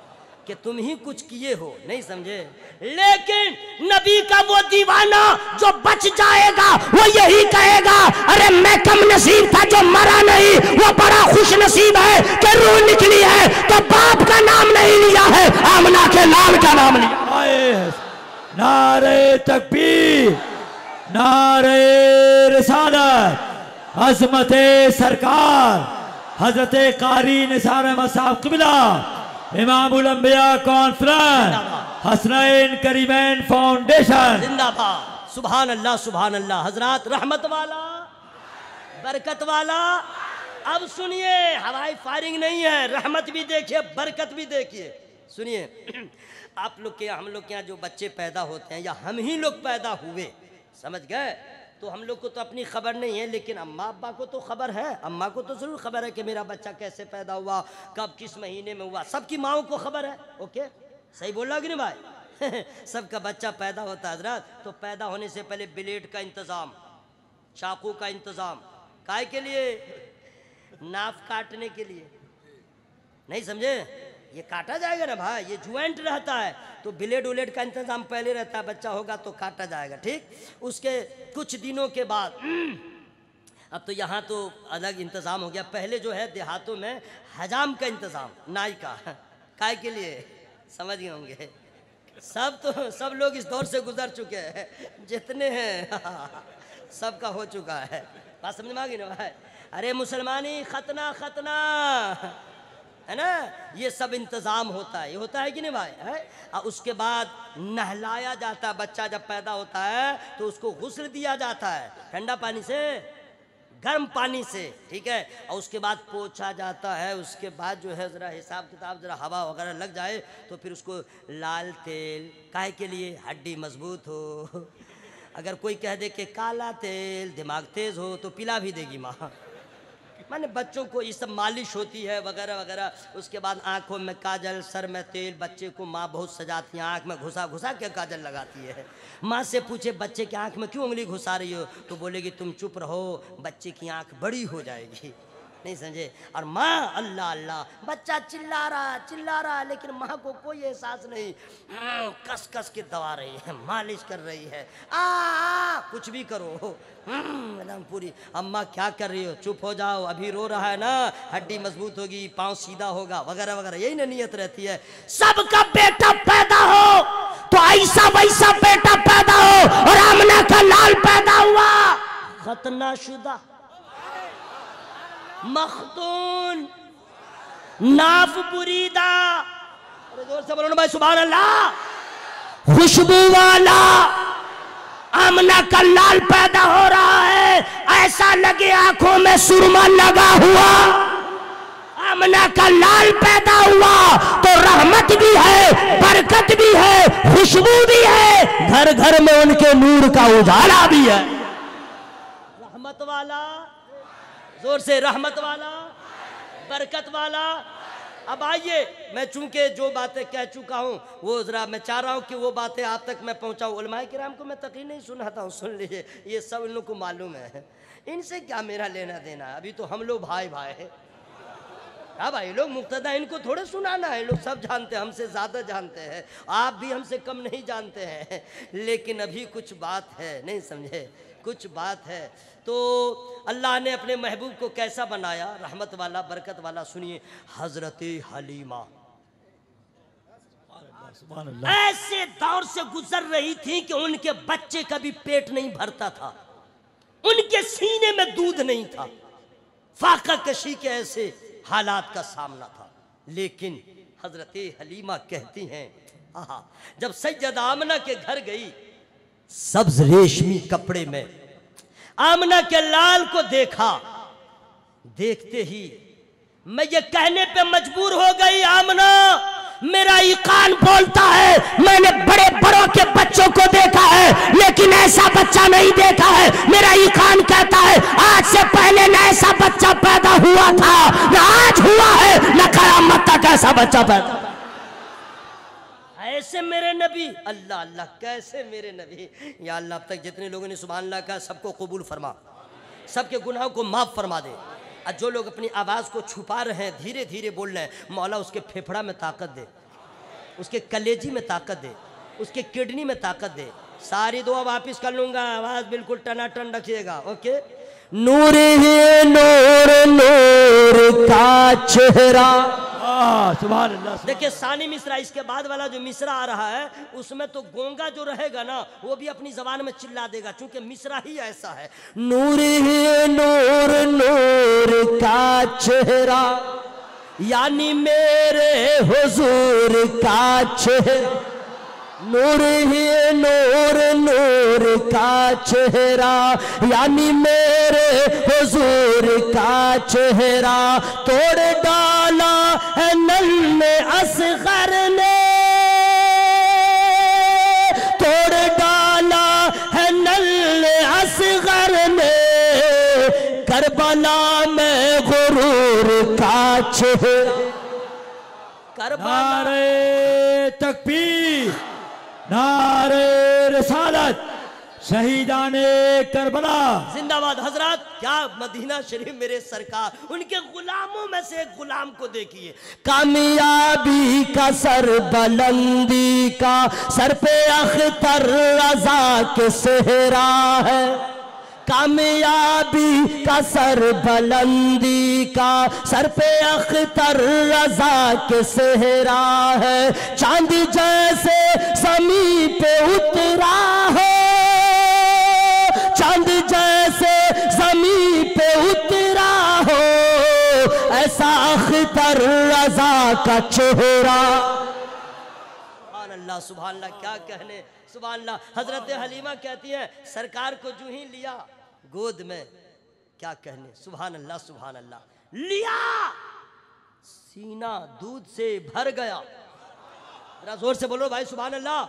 कि तुम ही कुछ किए हो, नहीं समझे। लेकिन नबी का वो दीवाना जो बच जाएगा वो यही कहेगा, अरे मैं कम नसीब था जो मरा नहीं, वो बड़ा खुश नसीब है कि रूह निकली है तो बाप का नाम नहीं लिया है, आमना के लाल का नाम लिया। नारे तकबीर, नारे रिसालत, अज़मते सरकार हजरत कारी निसार अहमद साहब क़िबला, इमामुल अंबिया कॉन्फ्रेंस, हसनैन करीमैन फाउंडेशन जिंदाबाद। सुभान अल्लाह, सुभान अल्लाह। हजरात, रहमत वाला, बरकत वाला। अब सुनिए, हवाई फायरिंग नहीं है, रहमत भी देखिए, बरकत भी देखिए। सुनिए, आप लोग के, हम लोग के यहाँ जो बच्चे पैदा होते हैं या हम ही लोग पैदा हुए, समझ गए, तो हम लोग को तो अपनी खबर नहीं है, लेकिन अम्मा अब्बा को तो खबर है। अम्मा को तो ज़रूर खबर है कि मेरा बच्चा कैसे पैदा हुआ, कब किस महीने में हुआ, सबकी माओं को खबर है। ओके, सही बोल रहा कि नहीं भाई? सबका बच्चा पैदा होता है हजरत, तो पैदा होने से पहले ब्लेड का इंतज़ाम, चाकू का इंतज़ाम, काय के लिए? नाफ काटने के लिए, नहीं समझे? ये काटा जाएगा ना भाई, ये ज्वाइंट रहता है, तो ब्लेड उलेड का इंतजाम पहले रहता है, बच्चा होगा तो काटा जाएगा, ठीक। उसके कुछ दिनों के बाद अब तो यहाँ तो अलग इंतज़ाम हो गया। पहले जो है देहातों में हजाम का इंतज़ाम, नाई का, काय के लिए? समझ गए होंगे सब, तो सब लोग इस दौर से गुजर चुके हैं, जितने हैं सबका हो चुका है। बात समझ में आ गई ना भाई? अरे मुसलमानी खतना खतना है ना, ये सब इंतज़ाम होता है, ये होता है कि नहीं भाई? है। और उसके बाद नहलाया जाता है, बच्चा जब पैदा होता है तो उसको गुस्ल दिया जाता है, ठंडा पानी से, गर्म पानी से, ठीक है। और उसके बाद पोछा जाता है। उसके बाद जो है ज़रा हिसाब किताब, ज़रा हवा वगैरह लग जाए तो फिर उसको लाल तेल, काहे के लिए? हड्डी मजबूत हो। अगर कोई कह दे कि काला तेल दिमाग तेज़ हो तो पिला भी देगी माँ। माने बच्चों को ये सब मालिश होती है वगैरह वगैरह। उसके बाद आंखों में काजल, सर में तेल, बच्चे को माँ बहुत सजाती है, आंख में घुसा घुसा के काजल लगाती है। माँ से पूछे बच्चे की आंख में क्यों उंगली घुसा रही हो, तो बोलेगी तुम चुप रहो, बच्चे की आंख बड़ी हो जाएगी, नहीं समझे। और माँ अल्लाह अल्लाह, बच्चा चिल्ला रहा, लेकिन माँ को कोई एहसास नहीं, कस कस के दबा रही है, मालिश कर रही है, कुछ भी करो, एकदम पूरी। अम्मा क्या कर रही हो? चुप हो जाओ, अभी रो रहा है ना, हड्डी मजबूत होगी, पाँव सीधा होगा, वगैरह वगैरह, यही ना नियत रहती है। सबका बेटा पैदा हो तो ऐसा वैसा बेटा पैदा हो, और आमना का लाल पैदा हुआ खतना शुदा, मखतून, नाफ बुरीदा, अरे जोर से बोलो ना भाई, सुभान अल्लाह। खुशबू वाला आमना का लाल पैदा हो रहा है, ऐसा लगे आंखों में सुरमा लगा हुआ। आमना का लाल पैदा हुआ तो रहमत भी है, बरकत भी है, खुशबू भी है, घर घर में उनके नूर का उजाला भी है। रहमत वाला, जोर से, रहमत वाला, बरकत वाला। अब आइए, मैं चूंकि जो बातें कह चुका हूँ वो ज़रा मैं चाह रहा हूँ कि वो बातें आप तक मैं पहुँचाऊँ। उलमाए किराम को मैं तकरीर नहीं सुनाता हूँ, सुन लीजिए, ये सब इन लोग को मालूम है, इनसे क्या मेरा लेना देना। अभी तो हम लोग भाई भाई हैं, अब भाई लोग मुक्तदा, इनको थोड़े सुनाना है, लोग सब जानते हैं, हमसे ज़्यादा जानते हैं, आप भी हमसे कम नहीं जानते हैं। लेकिन अभी कुछ बात है, नहीं समझे, कुछ बात है। तो अल्लाह ने अपने महबूब को कैसा बनाया, रहमत वाला, बरकत वाला। सुनिए, हजरत हलीमा ऐसे दौर से गुजर रही थी कि उनके बच्चे का भी पेट नहीं भरता था, उनके सीने में दूध नहीं था, फाका कशी के ऐसे हालात का सामना था। लेकिन हजरत हलीमा कहती हैं, आहा, जब सैयदा आमना के घर गई, सब्ज रेशमी कपड़े में आमना के लाल को देखा, देखते ही मैं ये कहने पे मजबूर हो गई, आमना मेरा ईकान बोलता है, मैंने बड़े बड़ों के बच्चों को देखा है लेकिन ऐसा बच्चा नहीं देखा है। मेरा ईकान कहता है आज से पहले न ऐसा बच्चा पैदा हुआ था, न आज हुआ है, न क़यामत तक ऐसा बच्चा पैदा। ऐसे मेरे नबी, अल्लाह अल्लाह, कैसे मेरे नबी। या अल्लाह, अब तक जितने लोगों ने सुभान अल्लाह कहा सबको कबूल फरमा, सबके गुनाहों को माफ फरमा दे। और जो लोग अपनी आवाज़ को छुपा रहे हैं, धीरे धीरे बोल रहे हैं, मौला उसके फेफड़ा में ताकत दे, उसके कलेजी में ताकत दे, उसके किडनी में ताकत दे। सारी दुआ वापिस कर लूंगा, आवाज़ बिल्कुल टनाटन रखिएगा, ओके। नूर ही नूर, नूर का चेहरा। सुभान अल्लाह। देखिए सानी मिसरा, इसके बाद वाला जो मिसरा आ रहा है उसमें तो गोंगा जो रहेगा ना वो भी अपनी जबान में चिल्ला देगा, क्योंकि मिसरा ही ऐसा है। नूर ही नूर, नूर का चेहरा, यानी मेरे हुजूर का चेहरा। नूर ही नूर, नूर का चेहरा, यानी मेरे हुजूर का चेहरा। तोड़ डाला है नन्हे असगर ने, तोड़ डाला है नन्हे असगर ने, करबला में गुरूर का चेहरा। नारे तकबीर, नारे रिसालत, शहीदाने करबला जिंदाबाद। हजरत, क्या मदीना शरीफ मेरे सरकार, उनके गुलामों में से एक गुलाम को देखिए, कामयाबी का सर बुलंदी का, सर पे अख्तर रजा के सेहरा है। कामयाबी का सर बुलंदी का, सर पे अख्तर रजा के सेहरा है। चांद जैसे ज़मीं पे उतरा हो, चांद जैसे ज़मीं पे उतरा हो, ऐसा अख्तर रजा का चेहरा। सुभान अल्लाह, सुभान अल्लाह, क्या कहने, सुभान अल्लाह। हजरत हलीमा कहती है सरकार को जो ही लिया गोद में, क्या कहने, सुभान अल्लाह, सुभान अल्लाह, लिया, सीना दूध से भर गया। जरा जोर से बोलो भाई, सुभान अल्लाह।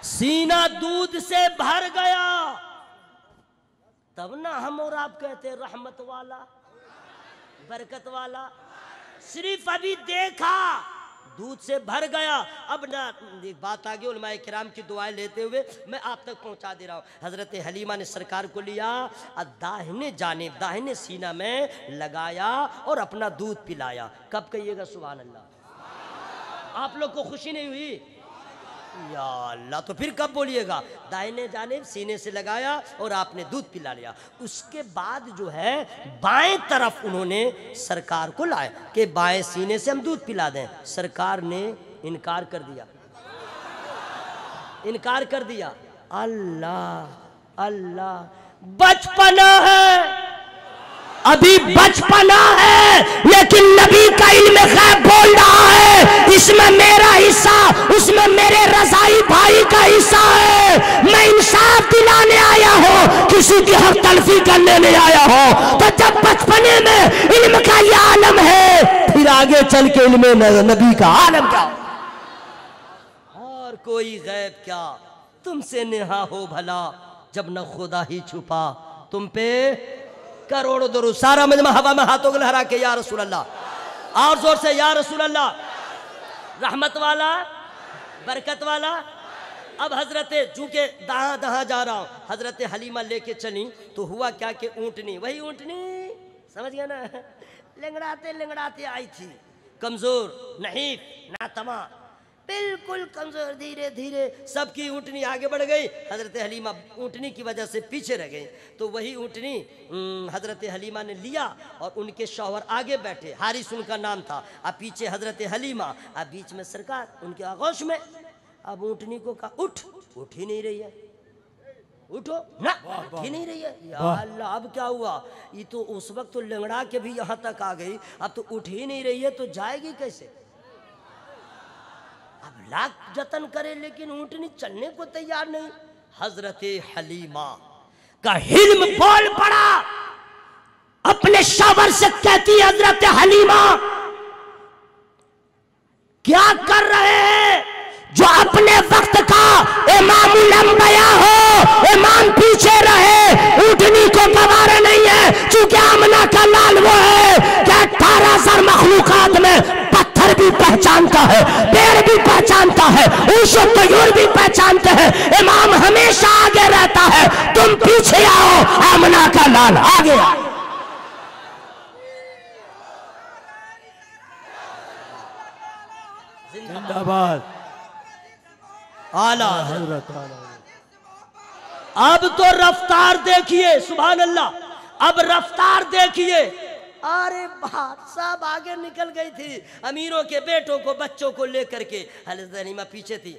सीना दूध से भर गया, तब ना हम और आप कहते रहमत वाला, बरकत वाला। सिर्फ अभी देखा, दूध से भर गया। अब ना एक बात आगे उलमाए किराम की दुआएं लेते हुए मैं आप तक पहुंचा दे रहा हूँ। हजरत हलीमा ने सरकार को लिया और दाहिने जानिब, दाहिने सीना में लगाया और अपना दूध पिलाया। कब कहिएगा सुभान अल्लाह? आप लोग को खुशी नहीं हुई? या अल्लाह, तो फिर कब बोलिएगा? दाहिने जानिब सीने से लगाया और आपने दूध पिला लिया। उसके बाद जो है बाएं तरफ उन्होंने सरकार को लाया कि बाएं सीने से हम दूध पिला दें। सरकार ने इनकार कर दिया, इनकार कर दिया। अल्लाह अल्लाह, बचपना है, अभी बचपना है, लेकिन नबी का इल्म गैब बोल रहा है इसमें मेरा हिस्सा, उसमें मेरे रज़ाई भाई का हिस्सा है। मैं इंसाफ दिलाने आया हूँ, किसी की हक तलफी करने नहीं आया हूँ। तो जब बचपने में इल्म का ये आलम है, फिर आगे चल के इल्म नबी का आलम क्या और कोई गैब क्या? तुमसे नेहा हो भला जब न खुदा ही छुपा, तुम पे करोड़ों दरूद। सारा मजमा हवा में हाथों को लहरा के या रसूल अल्लाह, और जोर से या रसूल अल्लाह, रहमत वाला, बरकत वाला। अब हजरत चूंकि दहा दहा जा रहा हूं, हजरत हलीमा लेके चली तो हुआ क्या कि ऊंटनी, वही ऊंटनी समझ गया ना, लंगड़ाते लंगड़ाते आई थी। कमजोर, नहीफ, नातमा, बिल्कुल कमजोर। धीरे धीरे सबकी ऊँटनी आगे बढ़ गई, हजरत हलीमा ऊँटनी की वजह से पीछे रह गई। तो वही ऊँटनी हजरत हलीमा ने लिया और उनके शौहर आगे बैठे, हारिस उनका नाम था, अब पीछे हजरत हलीमा, अब बीच में सरकार उनके आगोश में। अब ऊँटनी को कहा उठ, उठ ही नहीं रही है, उठो ना, उठ ही नहीं रही है। या अल्लाह, अब क्या हुआ? ये तो उस वक्त तो लंगड़ा के भी यहाँ तक आ गई, अब तो उठ ही नहीं रही है, तो जाएगी कैसे? अब लाख जतन करे लेकिन ऊँटनी चलने को तैयार नहीं। हजरत हलीमा का हिल्म बोल पड़ा, अपने शौहर से कहती हजरत हलीमा क्या कर रहे हैं? जो अपने वक्त का इमामुल अंबिया हो, इमाम पीछे रहे, ऊँटनी को गवारा नहीं है, चूंकि आमना का लाल वो है कि 18,000 मखलूकात में पत्थर भी पहचानता है, पेड़ भी पहचानता है, ऊशो तयूर भी पहचानते हैं। इमाम हमेशा आगे रहता है, तुम पीछे आओ, आमना का लाल आगे आओ। जिंदाबाद आला हजरत। अब तो रफ्तार देखिए, सुभान अल्लाह, अब रफ्तार देखिए। अरे बात सब आगे निकल गई थी, अमीरों के बेटों को, बच्चों को लेकर के। हजरत हलीमा पीछे थी।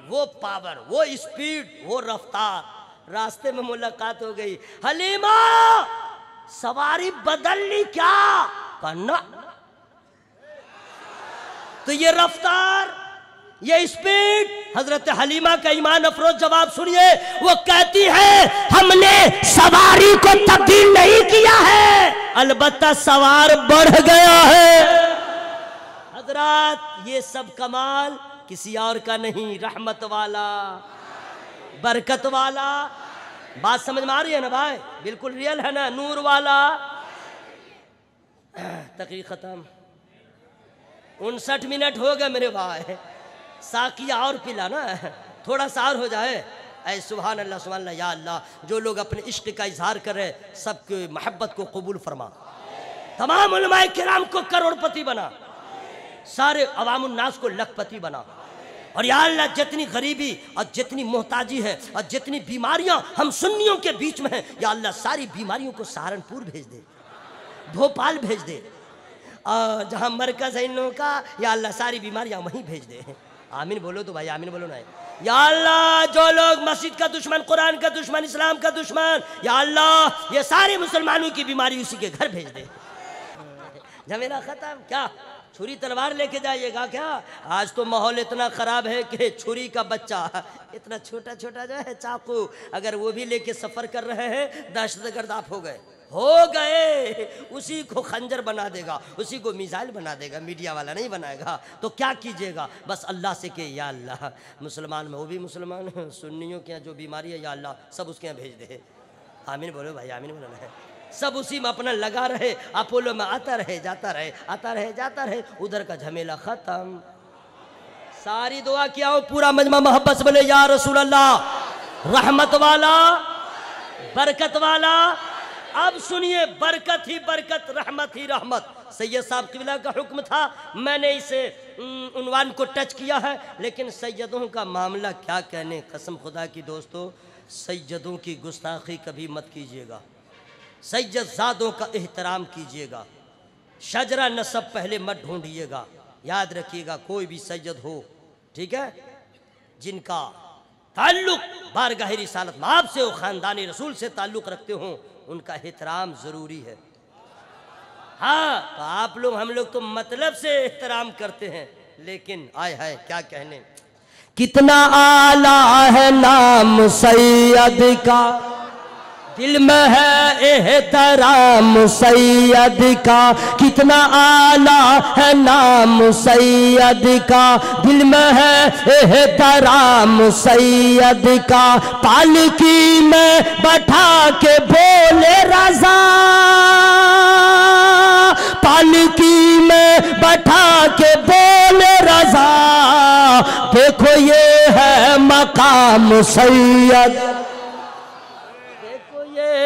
वो पावर, वो स्पीड, वो रफ्तार। रास्ते में मुलाकात हो गई। हलीमा सवारी बदल ली क्या? करना। तो ये रफ्तार, ये स्पीड, हजरत हलीमा का ईमान अफरोज जवाब सुनिए। वो कहती है हमने सवारी को तब्दील नहीं किया है, अलबत्ता सवार बढ़ गया है। हजरत ये सब कमाल किसी और का नहीं, रहमत वाला, बरकत वाला। बात समझ में आ रही है ना भाई? बिल्कुल रियल है ना? नूर वाला। तकरीर खत्म, 59 मिनट हो गए मेरे भाई। साकिया और पिला ना, थोड़ा सा और हो जाए। ऐ सुभान अल्लाह, सुभान अल्लाह, या अल्लाह। जो लोग अपने इश्क का इजहार कर रहे, सबके मोहब्बत को कबूल फरमा। तमाम उलमाए किराम को करोड़पति बना, सारे अवामुन नास को लखपति बना। और या अल्लाह जितनी गरीबी और जितनी मोहताजी है और जितनी बीमारियां हम सुन्नियों के बीच में हैं, या अल्लाह सारी बीमारियों को सहारनपुर भेज दे, भोपाल भेज दे, और जहाँ मरकज है इन लोगों का, या अल्लाह सारी बीमारियां वहीं भेज दे। आमीन बोलो तो भाई, आमीन बोलो ना। या अल्लाह जो लोग मस्जिद का दुश्मन, कुरान का दुश्मन, इस्लाम का दुश्मन, या अल्लाह ये सारे मुसलमानों की बीमारी उसी के घर भेज दे। झमेला खत्म। क्या छुरी तलवार लेके जाइएगा क्या? आज तो माहौल इतना खराब है कि छुरी का बच्चा इतना छोटा छोटा जो है, चाकू, अगर वो भी लेके सफर कर रहे हैं, दहशतगर्द आप हो गए, उसी को खंजर बना देगा, उसी को मिसाइल बना देगा, मीडिया वाला नहीं बनाएगा। तो क्या कीजिएगा? बस अल्लाह से के या अल्लाह मुसलमान में वो भी मुसलमान, सुन्नियों के यहाँ जो बीमारी है या अल्लाह सब उसके यहाँ भेज दे। आमीन बोलो भाई, आमीन बोलो ना। सब उसी में अपना लगा रहे, अपोलो में आता रहे जाता रहे, आता रहे जाता रहे, उधर का झमेला खत्म। सारी दुआ किया हो, पूरा मजमा मोहब्बत से बोले या रसूल अल्लाह, रहमत वाला, बरकत वाला। अब सुनिए, बरकत ही बरकत, रहमत ही रहमत। सैयद साहब किबला का हुक्म था, मैंने इसे उन्वान को टच किया है, लेकिन सैयदों का मामला क्या कहने। कसम खुदा की दोस्तों, सैयदों की गुस्ताखी कभी मत कीजिएगा, सैयदजादों का एहतराम कीजिएगा, शजरा नसब पहले मत ढूंढिएगा। याद रखिएगा, कोई भी सैयद हो, ठीक है, जिनका ताल्लुक बारगाह रिसालत में आपसे हो, खानदानी रसूल से ताल्लुक रखते हो, उनका एहतराम जरूरी है। हाँ, तो आप लोग, हम लोग तो मतलब से एहतराम करते हैं, लेकिन आय हाय क्या कहने। कितना आला है नाम सैयद का, दिल में है एहतराम सैयद का। कितना आला है नाम सैयद का, दिल में है एहतराम सैयद का। पालकी में बैठा के बोले रज़ा, पालकी में बैठा के बोले रज़ा, देखो ये है मकाम सैयद,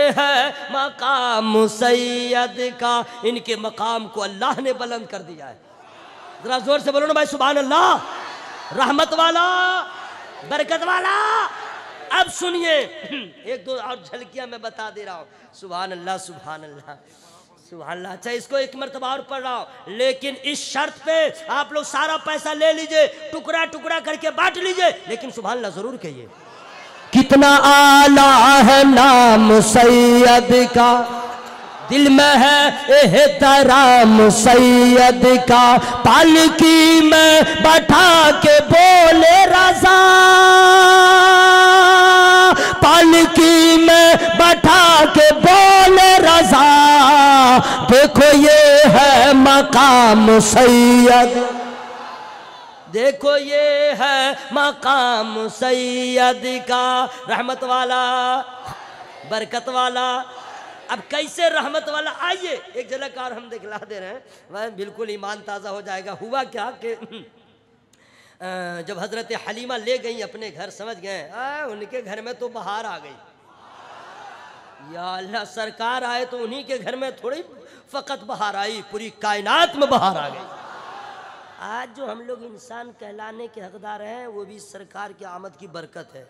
है मकाम सैयद का। इनके मकाम को अल्लाह ने बुलंद कर दिया है। जरा जोर से बोलो ना भाई, सुभान अल्लाह। रहमत वाला, बरकत वाला। अब सुनिए एक दो और झलकियां मैं बता दे रहा हूं। सुभान अल्लाह, सुभान अल्लाह, सुभान अल्लाह। अच्छा, इसको एक मरतबा और पढ़ रहा हूं, लेकिन इस शर्त पे आप लोग सारा पैसा ले लीजिए, टुकड़ा टुकड़ा करके बांट लीजिए, लेकिन सुभान अल्लाह जरूर कहिए। कितना आला है नाम सैयद का, दिल में है एहतराम सैयद का, पालकी में बैठा के बोले रज़ा, पालकी में बैठा के बोले रज़ा, देखो ये है मकाम सैयद, देखो ये है मकाम सैयद का। रहमत वाला, बरकत वाला। अब कैसे रहमत वाला, आइए एक झलक और हम दिखला दे रहे हैं, वह बिल्कुल ईमान ताज़ा हो जाएगा। हुआ क्या कि जब हजरत हलीमा ले गई अपने घर, समझ गए उनके घर में तो बहार आ गई। या अल्लाह, सरकार आए तो उन्हीं के घर में थोड़ी फकत बहार आई, पूरी कायनात में बहार आ गई। आज जो हम लोग इंसान कहलाने के हकदार हैं वो भी सरकार की आमद की बरकत है।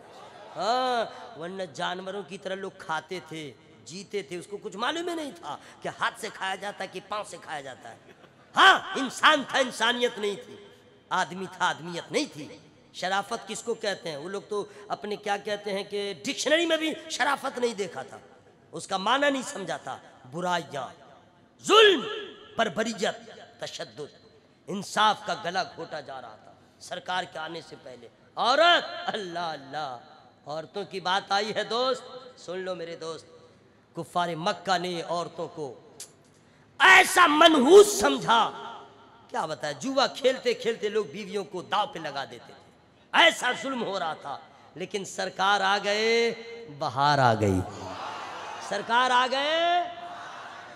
हाँ, वरना जानवरों की तरह लोग खाते थे, जीते थे, उसको कुछ मालूम ही नहीं था कि हाथ से खाया जाता है कि पांव से खाया जाता है। हाँ, इंसान था, इंसानियत नहीं थी, आदमी था, आदमियत नहीं थी। शराफत किसको कहते हैं? वो लोग तो अपने क्या कहते हैं कि डिक्शनरी में भी शराफत नहीं देखा था, उसका माना नहीं समझा था। बुराइयां, जुल्म, बर्बरियत, तशद्दुद, इंसाफ का गला घोटा जा रहा था सरकार के आने से पहले। औरत, अल्लाह अल्लाह, औरतों की बात आई है दोस्त, सुन लो मेरे दोस्त। कुफ्फारे मक्का ने औरतों को ऐसा मनहूस समझा, क्या बताया, जुआ खेलते खेलते लोग बीवियों को दांव पे लगा देते थे, ऐसा जुल्म हो रहा था। लेकिन सरकार आ गए, बहार आ गई, सरकार आ गए,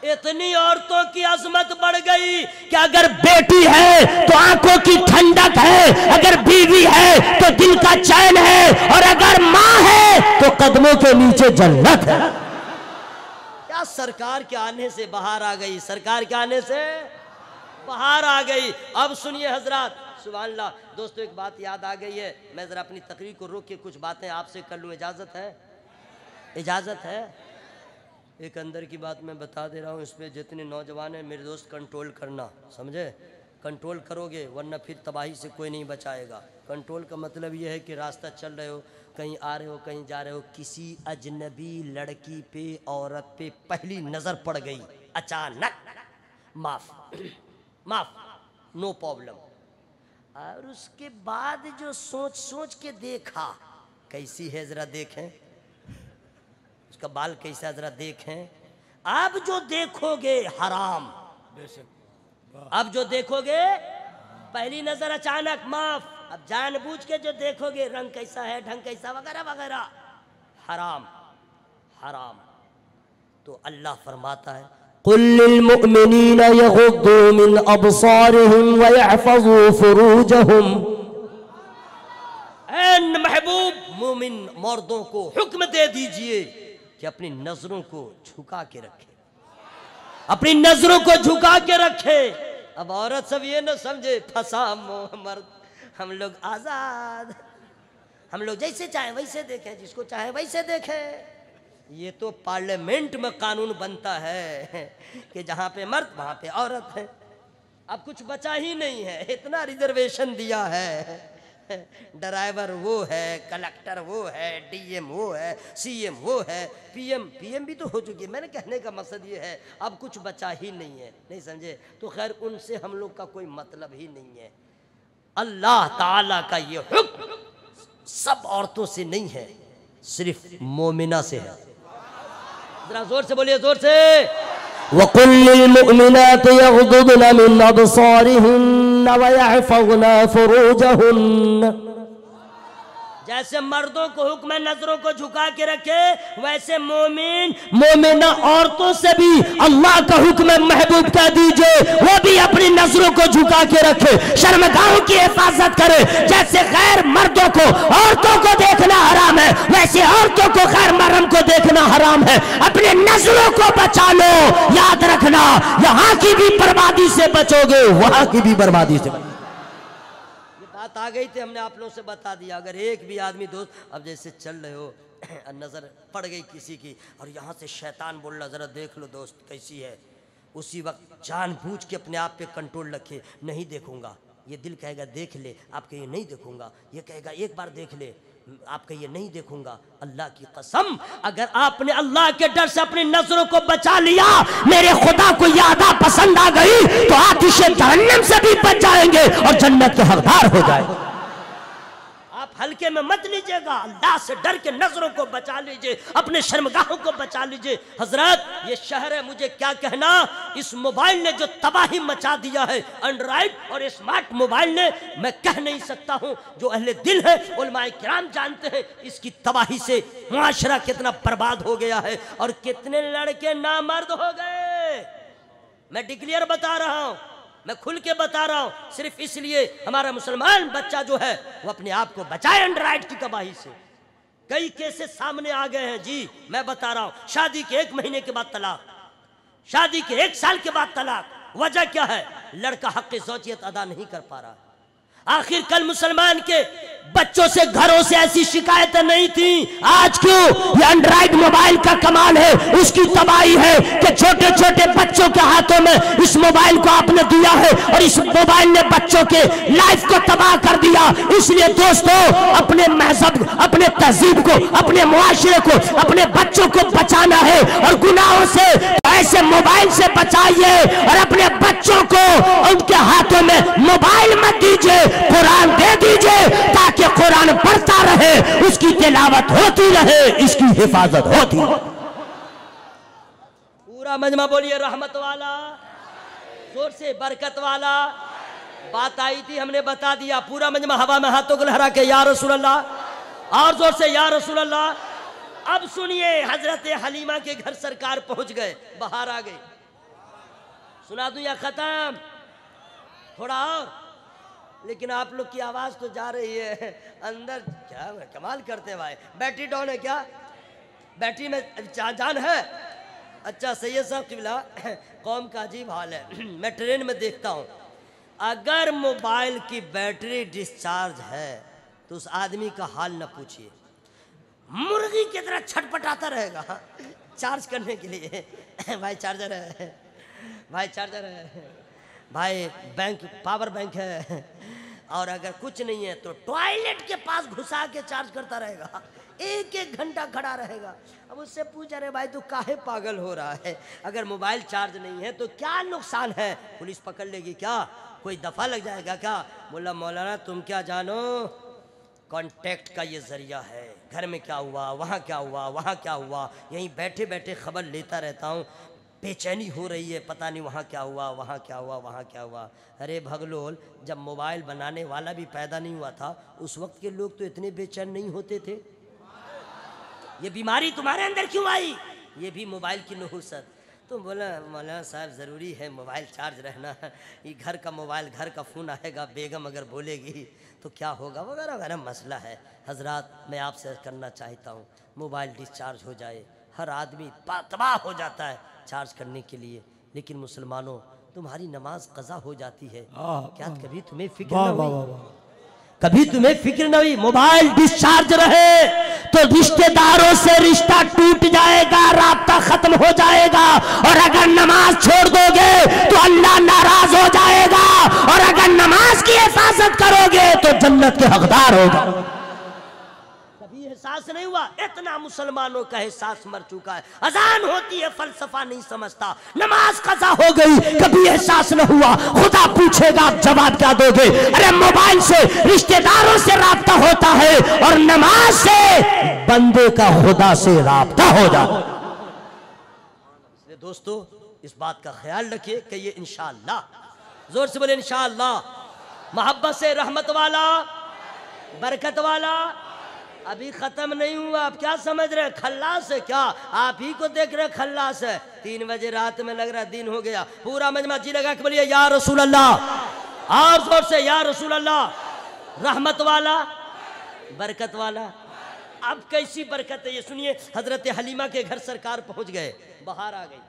इतनी औरतों की अजमत बढ़ गई कि अगर बेटी है तो आंखों की ठंडक है, अगर बीवी है तो दिल का चैन है, और अगर माँ है तो कदमों के नीचे जन्नत है। क्या सरकार के आने से बहार आ गई, सरकार के आने से बहार आ गई। अब सुनिए हजरात, सुभान अल्लाह। दोस्तों, एक बात याद आ गई है, मैं जरा अपनी तकरीर को रोक के कुछ बातें आपसे कर लूँ, इजाजत है? इजाजत है? एक अंदर की बात मैं बता दे रहा हूँ, इस पर जितने नौजवान हैं मेरे दोस्त, कंट्रोल करना, समझे? कंट्रोल करोगे वरना फिर तबाही से कोई नहीं बचाएगा। कंट्रोल का मतलब ये है कि रास्ता चल रहे हो, कहीं आ रहे हो, कहीं जा रहे हो, किसी अजनबी लड़की पे, औरत पे पहली नज़र पड़ गई अचानक, माफ माफ, नो प्रॉब्लम। और उसके बाद जो सोच सोच के देखा, कैसी है जरा देखें, उसका बाल कैसा जरा देखें। अब जो देखोगे हराम, अब जो देखोगे, पहली नजर अचानक माफ, अब जानबूझ के जो देखोगे, रंग कैसा है, ढंग कैसा, वगैरह वगैरह, हराम हराम। तो अल्लाह फरमाता है, कुल लिल मुमिनीना यगुद्दू मिन अबसारिहिम व यहफज़ू फुरूजहुम। ऐ महबूब, मोमिन मर्दों को हुक्म दे दीजिए कि अपनी नजरों को झुका के रखे, अपनी नजरों को झुका के रखे। अब औरत सब ये न समझे फंसा मर्द, हम लोग आजाद, हम लोग जैसे चाहे वैसे देखें, जिसको चाहे वैसे देखें। ये तो पार्लियामेंट में कानून बनता है कि जहाँ पे मर्द वहाँ पे औरत है। अब कुछ बचा ही नहीं है, इतना रिजर्वेशन दिया है, ड्राइवर वो है, कलेक्टर वो है, डीएम वो है, सीएम वो है, पीएम भी तो हो चुकी है। मैंने कहने का मकसद ये है, अब कुछ बचा ही नहीं है, नहीं समझे? तो खैर उनसे हम लोग का कोई मतलब ही नहीं है। अल्लाह ताला का ये हुक्म सब औरतों से नहीं है, सिर्फ मोमिना से है। जरा जोर से बोलिए, जोर से। वकुल लिल मुमिनाति यग़ुद्दुना मिन अबसारिहिन्ना व यहफ़ज़्ना फुरूजहुन्ना। जैसे मर्दों को हुक्म है नजरों को झुका के रखे, वैसे मोमिना औरतों से भी अल्लाह का हुक्म है, महबूब कह दीजिए वो भी अपनी नजरों को झुका के रखे, शर्मगाहों की हिफाजत करे। जैसे गैर मर्दों को औरतों को देखना हराम है, वैसे औरतों को गैर महरम को देखना हराम है, अपने नजरों को बचा लो। याद रखना, यहाँ की भी बर्बादी से बचोगे, वहां की भी बर्बादी से। ये बात आ गई थी, हमने आप लोगों से बता दिया। अगर एक भी आदमी दोस्त, अब जैसे चल रहे हो, नजर पड़ गई किसी की और यहाँ से शैतान बोल रहा जरा देख लो दोस्त कैसी है, उसी वक्त जानबूझ के अपने आप पे कंट्रोल रखे, नहीं देखूंगा। ये दिल कहेगा देख ले, आप कहिए नहीं देखूंगा। ये कहेगा एक बार देख ले, आप कहिए नहीं देखूंगा। अल्लाह की कसम, अगर आपने अल्लाह के डर से अपनी नजरों को बचा लिया, मेरे खुदा को यादा पसंद आ गई, तो आतिश जहन्नम से भी बच जाएंगे और जन्नत के हकदार हो जाएंगे। आप हल्के में मत लीजिएगा, अल्लाह से डर के नजरों को बचा लीजिए, अपने शर्मगाहों को बचा लीजिए। हजरत, ये शहर है, मुझे क्या कहना, इस मोबाइल ने जो तबाही मचा दिया है, एंड्रॉइड और स्मार्ट मोबाइल ने, मैं कह नहीं सकता हूं। जो अहले दिल है, उलमाए किराम जानते हैं इसकी तबाही से मुआशरा कितना बर्बाद हो गया है और कितने लड़के नामर्द हो गए। मैं डिक्लेयर बता रहा हूं, मैं खुल के बता रहा हूं, सिर्फ इसलिए हमारा मुसलमान बच्चा जो है वो अपने आप को बचाए एंड्रॉइड की तबाही से। कई केसेस सामने आ गए हैं जी, मैं बता रहा हूं। शादी के 1 महीने के बाद तलाक, शादी के 1 साल के बाद तलाक। वजह क्या है? लड़का हक ज़ौजियत अदा नहीं कर पा रहा। आखिर कल मुसलमान के बच्चों से घरों से ऐसी शिकायतें नहीं थी, आज क्यों? ये एंड्रॉइड मोबाइल का कमाल है, उसकी तबाही है कि छोटे छोटे बच्चों के हाथों में इस मोबाइल को आपने दिया है और इस मोबाइल ने बच्चों के लाइफ को तबाह कर दिया। इसलिए दोस्तों, अपने मजहब, अपने तहजीब को, अपने मुआशरे को, अपने बच्चों को बचाना है और गुनाहों से ऐसे मोबाइल से बचाइए और अपने बच्चों को उनके हाथों में मोबाइल मत दीजिए, कुरान दे दीजिए ताकि कुरान पढ़ता रहे, उसकी तिलावत होती रहे, इसकी हिफाजत होती रहे। पूरा मजमा बोलिए रहमत वाला, जोर से बरकत वाला। बात आई थी, हमने बता दिया। पूरा मजमा हवा में हाथों को लहरा के या रसूल अल्लाह, और जोर से या रसूल अल्लाह। अब सुनिए, हजरत हलीमा के घर सरकार पहुंच गए, बाहर आ गए। सुना दूं या खत्म? थोड़ा और, लेकिन आप लोग की आवाज तो जा रही है अंदर। क्या कमाल करते हैं भाई, बैटरी डाउन है क्या? बैटरी में जान है? अच्छा सैयद साहब किबला, कौम का अजीब हाल है। मैं ट्रेन में देखता हूँ, अगर मोबाइल की बैटरी डिस्चार्ज है तो उस आदमी का हाल न पूछिए, मुर्गी की तरह छटपटाता रहेगा चार्ज करने के लिए। भाई चार्जर है, भाई चार्जर है, भाई बैंक पावर बैंक है, और अगर कुछ नहीं है तो टॉयलेट के पास घुसा के चार्ज करता रहेगा, 1-1 घंटा खड़ा रहेगा। अब उससे पूछ रहे भाई तू काहे पागल हो रहा है? अगर मोबाइल चार्ज नहीं है तो क्या नुकसान है? पुलिस पकड़ लेगी क्या? कोई दफा लग जाएगा क्या? बोला मौलाना तुम क्या जानो, कांटेक्ट का ये जरिया है, घर में क्या हुआ, वहाँ क्या हुआ, वहाँ क्या हुआ, यहीं बैठे बैठे खबर लेता रहता हूँ, बेचैनी हो रही है, पता नहीं वहाँ क्या हुआ, वहाँ क्या हुआ, वहाँ क्या हुआ। अरे भगलोल, जब मोबाइल बनाने वाला भी पैदा नहीं हुआ था, उस वक्त के लोग तो इतने बेचैन नहीं होते थे। ये बीमारी तुम्हारे अंदर क्यों आई? ये भी मोबाइल की नहुसत। तो बोला मौलाना साहब ज़रूरी है मोबाइल चार्ज रहना, ये घर का मोबाइल, घर का फ़ोन आएगा, बेगम अगर बोलेगी तो क्या होगा, वगैरह वगैरह मसला है। हजरात, मैं आपसे करना चाहता हूँ, मोबाइल डिस्चार्ज हो जाए, हर आदमी तबाह हो जाता है चार्ज करने के लिए, लेकिन मुसलमानों तुम्हारी नमाज कज़ा हो जाती है, क्या कभी तुम्हें फिक्र न हुई? कभी तुम्हें फिक्र न हुई? मोबाइल डिस्चार्ज रहे तो रिश्तेदारों से रिश्ता टूट जाएगा, राब्ता खत्म हो जाएगा, और अगर नमाज छोड़ दोगे तो अल्लाह नाराज हो जाएगा, और अगर नमाज की हिफाजत करोगे तो जन्नत के हकदार होगा। कभी एहसास नहीं हुआ? इतना मुसलमानों का एहसास मर चुका है। अजान होती है, फलसफा नहीं समझता, नमाज कज़ा हो गई, कभी एहसास न हुआ। खुदा पूछेगा आप जवाब क्या दोगे? अरे मोबाइल से रिश्तेदारों से राब्ता होता है और नमाज से बंदे का खुदा से राब्ता हो जाता। दोस्तों, इस बात का ख्याल रखिए कि ये इंशाअल्लाह, जोर से बोले इंशाअल्लाह, मोहब्बत से रहमत वाला, बरकत वाला अभी खत्म नहीं हुआ। आप क्या समझ रहे? खल्लास है क्या? आप ही को देख रहे खल्लास है। 3 बजे रात में लग रहा दिन हो गया। पूरा मजमा जी लगा के बोलिए या रसूल अल्लाह, और जोर से या रसूल अल्लाह। रहमत वाला, बरकत वाला, अब कैसी बरकत है ये सुनिए। हजरत हलीमा के घर सरकार पहुंच गए, बाहर आ गई।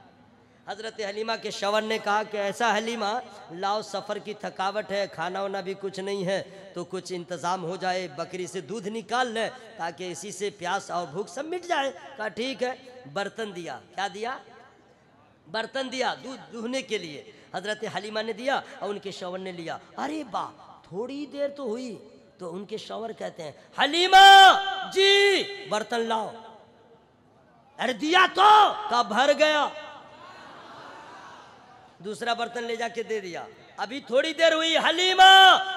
हजरत हलीमा के शौहर ने कहा कि ऐसा हलीमा लाओ, सफ़र की थकावट है, खाना वाना भी कुछ नहीं है, तो कुछ इंतज़ाम हो जाए, बकरी से दूध निकाल ले ताकि इसी से प्यास और भूख सब मिट जाए। कहा ठीक है। बर्तन दिया, क्या दिया? बर्तन दिया दूध दूहने के लिए। हजरत हलीमा ने दिया और उनके शौहर ने लिया। अरे वाह, थोड़ी देर तो हुई तो उनके शौहर कहते हैं हलीमा जी बर्तन लाओ। अरे दिया तो, कब भर गया। दूसरा बर्तन ले जाके दे दिया। अभी थोड़ी देर हुई, हलीमा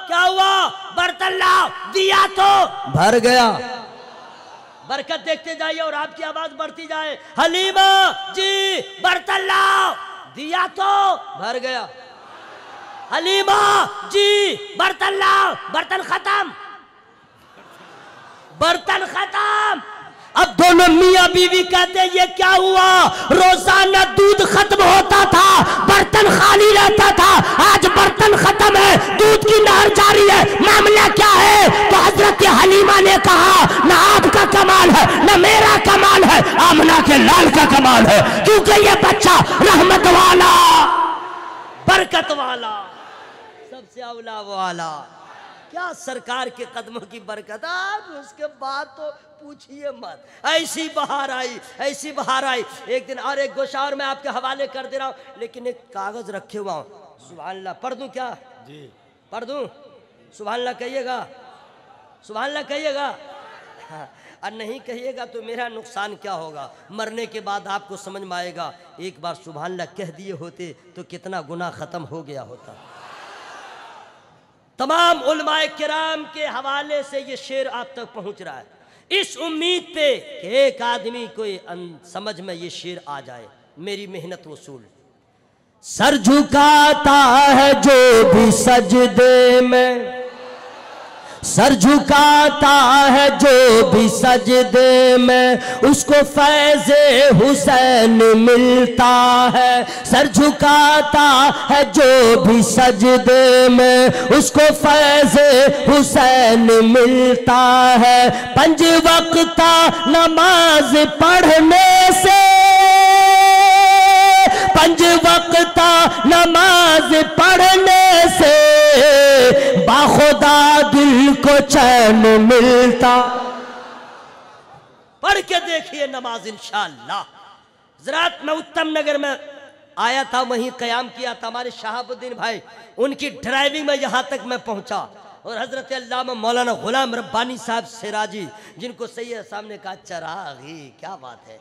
क्या हुआ? बर्तन लाओ। दिया तो, भर गया। बरकत देखते जाइए और आपकी आवाज बढ़ती जाए, हलीमा जी बर्तन लाओ। दिया तो, भर गया। हलीमा जी बर्तन लाओ। बर्तन खत्म, बर्तन खत्म। अब दोनों मियां बीवी कहते हैं ये क्या हुआ? रोजाना दूध खत्म होता था, बर्तन खाली रहता था, आज बर्तन खत्म है, दूध की नहर जारी है, मामला क्या है? तो हजरत हलीमा ने कहा ना आपका कमाल है ना मेरा कमाल है, आमना के लाल का कमाल है, क्योंकि ये बच्चा रहमत वाला, बरकत वाला, सबसे औला वाला। क्या सरकार के कदमों की बरकत। आज उसके बाद तो पूछिए मत, ऐसी बहार आई, ऐसी बहार आई। एक दिन और एक गोशा और मैं आपके हवाले कर दे रहा हूँ, लेकिन एक कागज रखे हुआ हूँ। सुभान अल्लाह पढ़ दूं क्या? जी पढ़ दूं? सुभान अल्लाह कहिएगा, सुभान अल्लाह कहिएगा। हाँ, और नहीं कहिएगा तो मेरा नुकसान क्या होगा, मरने के बाद आपको समझ में आएगा। एक बार सुभान अल्लाह कह दिए होते तो कितना गुनाह खत्म हो गया होता। तमाम उलमाए किराम के हवाले से ये शेर आप तक पहुंच रहा है, इस उम्मीद पे कि एक आदमी कोई समझ में ये शेर आ जाए। मेरी मेहनत वसूल। सर झुकाता है जो भी सजदे में, सर झुकाता है जो भी सजदे में, उसको फैज़े हुसैन मिलता है। सर झुकाता है जो भी सजदे में, उसको फैज़े हुसैन मिलता है। पंज वक्ता नमाज पढ़ने से, पंज वक्ता नमाज पढ़ने से, बाखुदा दिल को चैन मिलता। पढ़ के देखिए नमाज इंशाअल्लाह। ज़रात में उत्तम नगर में आया था, वहीं क़याम किया था हमारे शहाबुद्दीन भाई, उनकी ड्राइविंग में यहाँ तक मैं पहुँचा। और हज़रत अल्लामा मौलाना गुलाम रब्बानी साहब सिराजी, जिनको सैयद साहब ने कहा चरागी, क्या बात है,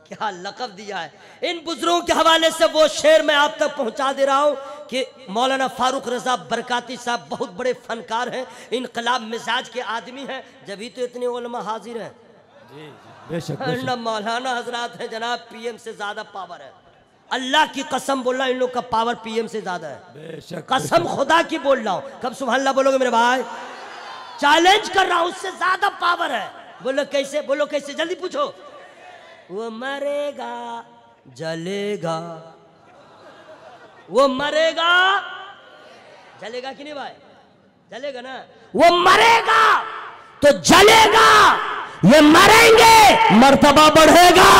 क्या लक़ब दिया है। इन बुजुर्गों के हवाले से वो शेर मैं आप तक पहुंचा दे रहा हूं कि मौलाना फारूक रजा बरकाती साहब बहुत बड़े फनकार हैं, इनकलाब मिजाज के आदमी हैं, जब तो इतने उलमा हाजिर हैं। न मौलाना हजरात है जनाब, पीएम से ज्यादा पावर है। अल्लाह की कसम बोल रहा हूं, इन लोग का पावर पीएम से ज्यादा है। कसम खुदा की बोल रहा हूं। कब सुभान अल्लाह बोलोगे मेरे भाई? चैलेंज कर रहा हूं, उससे ज्यादा पावर है। बोलो कैसे, बोलो कैसे, जल्दी पूछो। वो मरेगा जलेगा, वो मरेगा जलेगा कि नहीं भाई? जलेगा ना। वो मरेगा तो जलेगा, ये मरेंगे मर्तबा बढ़ेगा,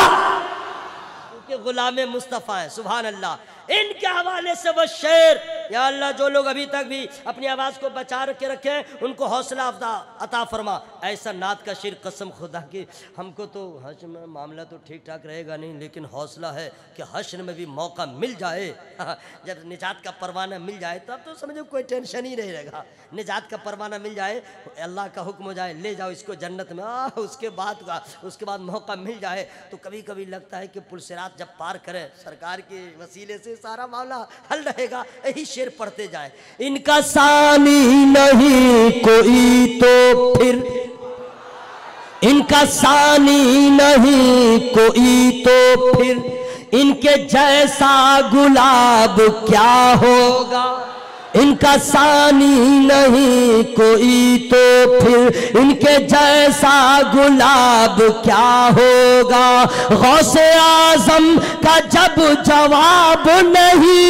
क्योंकि गुलामे मुस्तफ़ा है। सुभान अल्लाह। इनके हवाले से वो शेर, या अल्लाह जो लोग अभी तक भी अपनी आवाज़ को बचा के रखें उनको हौसला अता फरमा। ऐसा नात का शेर, कसम खुदा की, हमको तो हश्र में मामला तो ठीक ठाक रहेगा नहीं, लेकिन हौसला है कि हश्र में भी मौका मिल जाए। जब निजात का परवाना मिल जाए तब तो समझो कोई टेंशन ही नहीं रहेगा। निजात का परवाना मिल जाए, अल्लाह का हुक्म हो जाए, ले जाओ इसको जन्नत में, उसके बाद मौका मिल जाए तो कभी कभी लगता है कि पुलसिरात जब पार करें सरकार के वसीले से सारा मामला हल रहेगा। यही शेर पढ़ते जाए। इनका सानी नहीं कोई तो फिर, इनका सानी नहीं कोई तो फिर, इनके जैसा गुलाब क्या होगा। इनका सानी नहीं कोई तो फिर, इनके जैसा गुलाब क्या होगा। गौसे आजम का जब जवाब नहीं,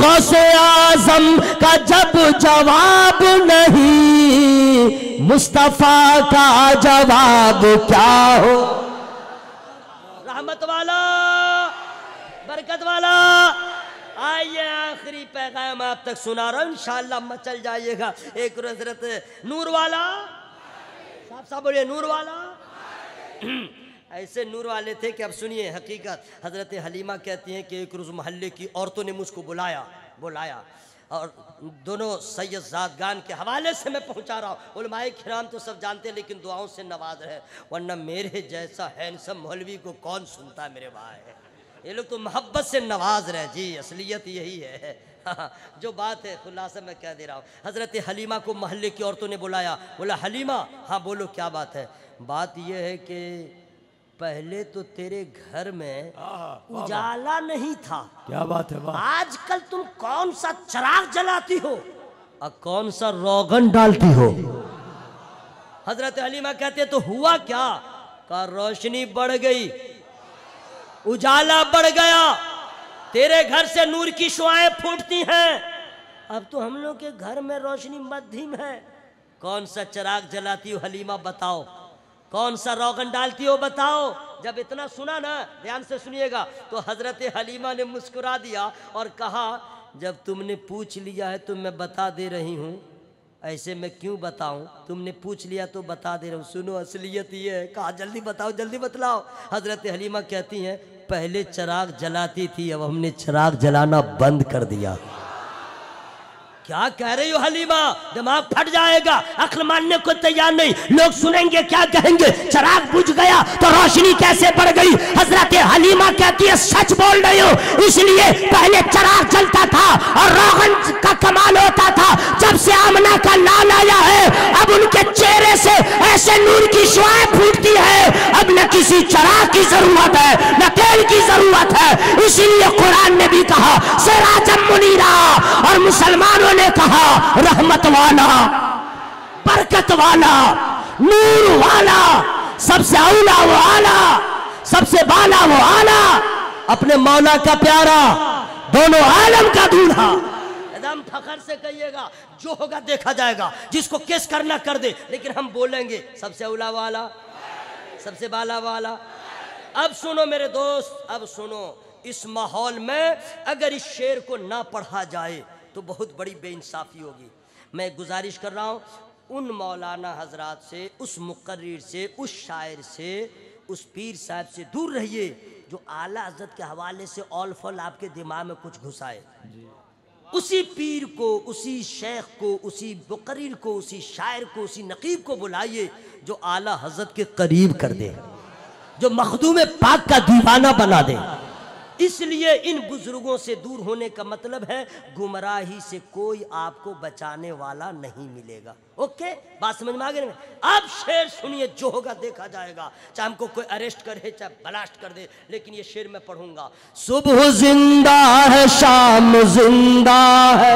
गौसे आजम का जब जवाब नहीं, मुस्तफा का जवाब क्या हो। रहमत वाला, बरकत वाला, आइए आखिरी पैगाम आप तक सुना रहा हूं, इंशाअल्लाह मचल जाइएगा। एक हजरत नूर वाला, साहब साहब बोलिए नूर वाला। ऐसे नूर वाले थे कि अब सुनिए हकीकत। हजरत हलीमा कहती हैं कि एक रोज़ मोहल्ले की औरतों ने मुझको बुलाया और दोनों सैयद ज़ादगान के हवाले से मैं पहुंचा रहा हूँ। उलमाए किराम तो सब जानते हैं, लेकिन दुआओं से नवाज रहे, वरना मेरे जैसा हैंडसम मौलवी को कौन सुनता है मेरे भाई। ये लोग तो मोहब्बत से नवाज रहे जी, असलियत यही है। जो बात है खुलासा मैं कह दे रहा हूँ। हजरत हलीमा को मोहल्ले की औरतों ने बुलाया, बोला हलीमा हाँ बोलो क्या बात है। बात यह है कि पहले तो तेरे घर में उजाला नहीं था। क्या बात है, वाह। आजकल तुम कौन सा चिराग जलाती हो और कौन सा रोगन डालती हो। हजरत हलीमा कहते तो हुआ क्या, का रोशनी बढ़ गई, उजाला बढ़ गया, तेरे घर से नूर की शुआएं फूटती हैं। अब तो हम लोग के घर में रोशनी मध्यम है। कौन सा चिराग जलाती हो हलीमा बताओ, कौन सा रोगन डालती हो बताओ। जब इतना सुना ना, ध्यान से सुनिएगा, तो हजरत हलीमा ने मुस्कुरा दिया और कहा जब तुमने पूछ लिया है तो मैं बता दे रही हूँ, ऐसे मैं क्यों बताऊं, तुमने पूछ लिया तो बता दे रहा हूँ। सुनो असलियत ये है। कहा जल्दी बताओ जल्दी बतलाओ। हजरत हलीमा कहती हैं पहले चिराग जलाती थी, अब हमने चिराग जलाना बंद कर दिया। क्या कह रही हो हलीमा, दिमाग फट जाएगा, अक्ल मानने को तैयार नहीं। लोग सुनेंगे क्या कहेंगे, चिराग बुझ गया तो रोशनी कैसे बढ़ गई। हजरत हलीमा कहती है सच बोल रही हो, इसलिए पहले चिराग जलता था और रोगन का कमाल होता था। जब से आमना का लाल आया है, अब उनके चेहरे से ऐसे नूर की शुआएं फूटती है। अब न किसी चिराग की जरूरत है न तेल की जरूरत है। इसीलिए कुरान ने भी कहा सिराजम मुनीरा, और मुसलमानों ने कहा रहमत वाला, बरकत वाला, नूर वाला, सबसे औला वो आला, सबसे बाला वो आला, अपने मौला का प्यारा, दोनों आलम का दूल्हा। एकदम फखर से कहिएगा, जो होगा देखा जाएगा, जिसको किस करना कर दे, लेकिन हम बोलेंगे सबसे औला वाला, सबसे बाला वाला। अब सुनो मेरे दोस्त, अब सुनो, इस माहौल में अगर इस शेर को ना पढ़ा जाए तो बहुत बड़ी बेइंसाफी होगी। मैं गुजारिश कर रहा हूँ उन मौलाना हजरात से, उस मुकर्रिर से, उस शायर से, उस पीर साहब से दूर रहिए जो आला हजरत के हवाले से ऑल फॉल आपके दिमाग में कुछ घुसाए। उसी पीर को, उसी शेख को, उसी मुकर्रिर को, उसी शायर को, उसी नकीब को बुलाइए जो आला हजरत के करीब कर दे, जो मखदूम पाक का दीवाना बना दे। इसलिए इन बुजुर्गों से दूर होने का मतलब है गुमराही से कोई आपको बचाने वाला नहीं मिलेगा। ओके, बात समझ में आ गई? अब शेर सुनिए, जो होगा देखा जाएगा, चाहे हमको कोई अरेस्ट करे चाहे ब्लास्ट कर दे, लेकिन ये शेर मैं पढ़ूंगा। सुबह जिंदा है, शाम जिंदा है,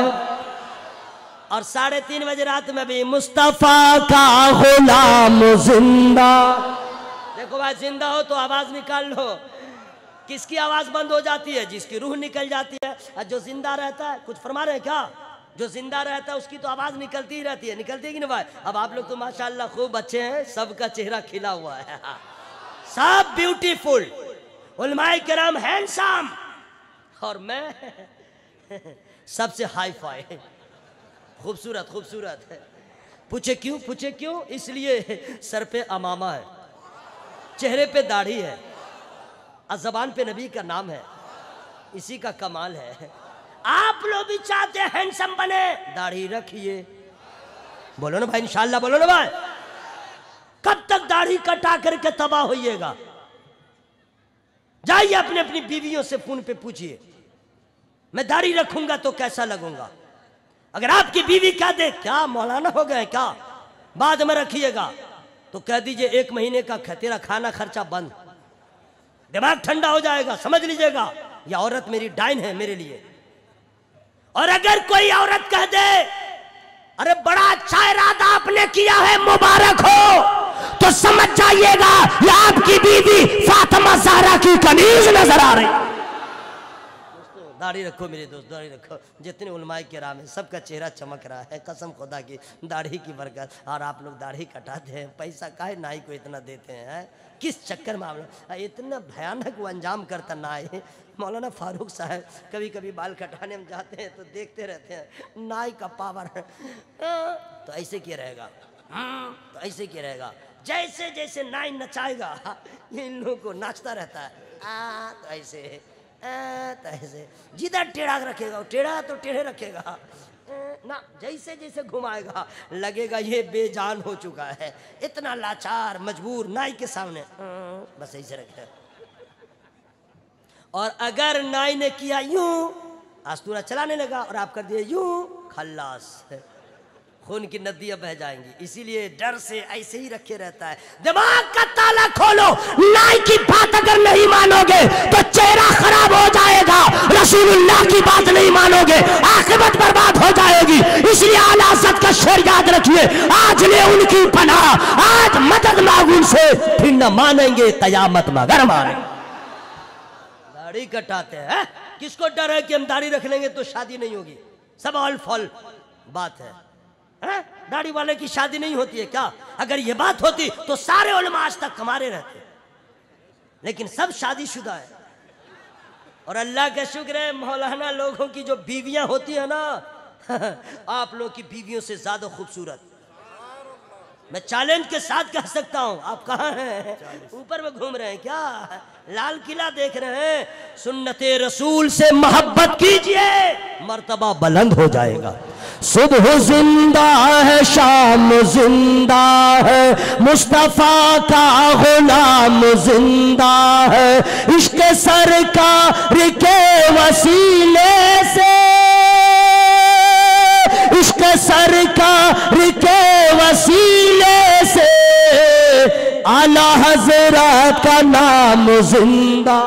और 3:30 बजे रात में भी मुस्तफा का गुलाम जिंदा। देखो भाई, जिंदा हो तो आवाज निकाल लो। किसकी आवाज बंद हो जाती है? जिसकी रूह निकल जाती है। और जो जिंदा रहता है, कुछ फरमा रहे हैं क्या? जो जिंदा रहता है उसकी तो आवाज निकलती ही रहती है, निकलती है कि नहीं भाई? अब आप लोग तो माशाल्लाह खूब अच्छे हैं, सबका चेहरा खिला हुआ है, सब ब्यूटीफुल, उलमाए किराम हैंडसम, और मैं सबसे हाई फाई, खूबसूरत खूबसूरत। पूछे क्यों? पूछे क्यों? इसलिए सर पे अमामा है, चेहरे पे दाढ़ी है, ज़बान पे नबी का नाम है, इसी का कमाल है। आप लोग भी चाहते हैं हैंडसम बने, दाढ़ी रखिए। बोलो ना भाई, इंशाल्लाह बोलो ना भाई। कब तक दाढ़ी कटा करके तबाह होइएगा? जाइए अपने अपनी बीवियों से फोन पे पूछिए, मैं दाढ़ी रखूंगा तो कैसा लगूंगा। अगर आपकी बीवी कह दे क्या मौलाना हो गए क्या, बाद में रखिएगा, तो कह दीजिए 1 महीने का तेरा खाना खर्चा बंद। दिमाग ठंडा हो जाएगा, समझ लीजिएगा, यह औरत मेरी डाइन है मेरे लिए। और अगर कोई औरत कह दे अरे बड़ा अच्छा इरादा आपने किया है, मुबारक हो, तो समझ जाइएगा ये आपकी बीवी फातिमा ज़हरा की कनीज नजर आ रही। दाढ़ी रखो मेरे दोस्त, दाढ़ी रखो। जितने उलमाए किराम है सबका चेहरा चमक रहा है, कसम खुदा की दाढ़ी की बरकत। और आप लोग दाढ़ी कटाते हैं, पैसा काहे नाई को इतना देते हैं? किस चक्कर में आप लोग इतना भयानक वो अंजाम करता नाई? मौलाना फारूक साहब कभी कभी बाल कटाने में जाते हैं तो देखते रहते हैं नाई का पावर। तो ऐसे क्या रहेगा? तो ऐसे क्या रहेगा? जैसे जैसे नाई नचाएगा इन लोगों को नाचता रहता है। तो ऐसे तो ऐसे जिधर टेढ़ा रखेगा टेढ़ा तो टेढ़े रखेगा ना, जैसे जैसे घुमाएगा लगेगा ये बेजान हो चुका है, इतना लाचार मजबूर नाई के सामने बस ऐसे रखे। और अगर नाई ने किया यूं, आस्तूरा चलाने लगा और आप कर दिए यूं, खल्लास, खून की नदियां बह जाएंगी। इसीलिए डर से ऐसे ही रखे रहता है। दिमाग का ताला खोलो, नाई की बात अगर नहीं मानोगे तो चेहरा खराब हो जाएगा, रसूलुल्लाह की बात नहीं मानोगे आखिरत बर्बाद हो जाएगी। इसलिए आला हज़रत का शेर याद रखिए, आज ले उनकी पनाह, आज मदद मांगो उनसे, फिर न मानेंगे कयामत मगर मानेंगे। दाढ़ी कटाते हैं, किसको डर है कि हम दाढ़ी रख लेंगे तो शादी नहीं होगी? सब ऑल फॉल बात है। दाढ़ी वाले की शादी नहीं होती है क्या? अगर ये बात होती तो सारे उलमा आज तक कमारे रहते, लेकिन सब शादीशुदा है। और अल्लाह का शुक्र है मौलाना लोगों की जो बीवियां होती है ना आप लोग की बीवियों से ज्यादा खूबसूरत। मैं चैलेंज के साथ कह सकता हूं। आप कहां हैं? ऊपर में घूम रहे हैं क्या? लाल किला देख रहे हैं? सुन्नते रसूल से मोहब्बत कीजिए, मर्तबा बुलंद हो जाएगा। सुबह जिंदा है, शाम जिंदा है, मुस्तफा का गुलाम जिंदा है, इश्क सरकार के वसीले से, इश्क सरकार के वसीले से आला हज़रत का नाम जिंदा।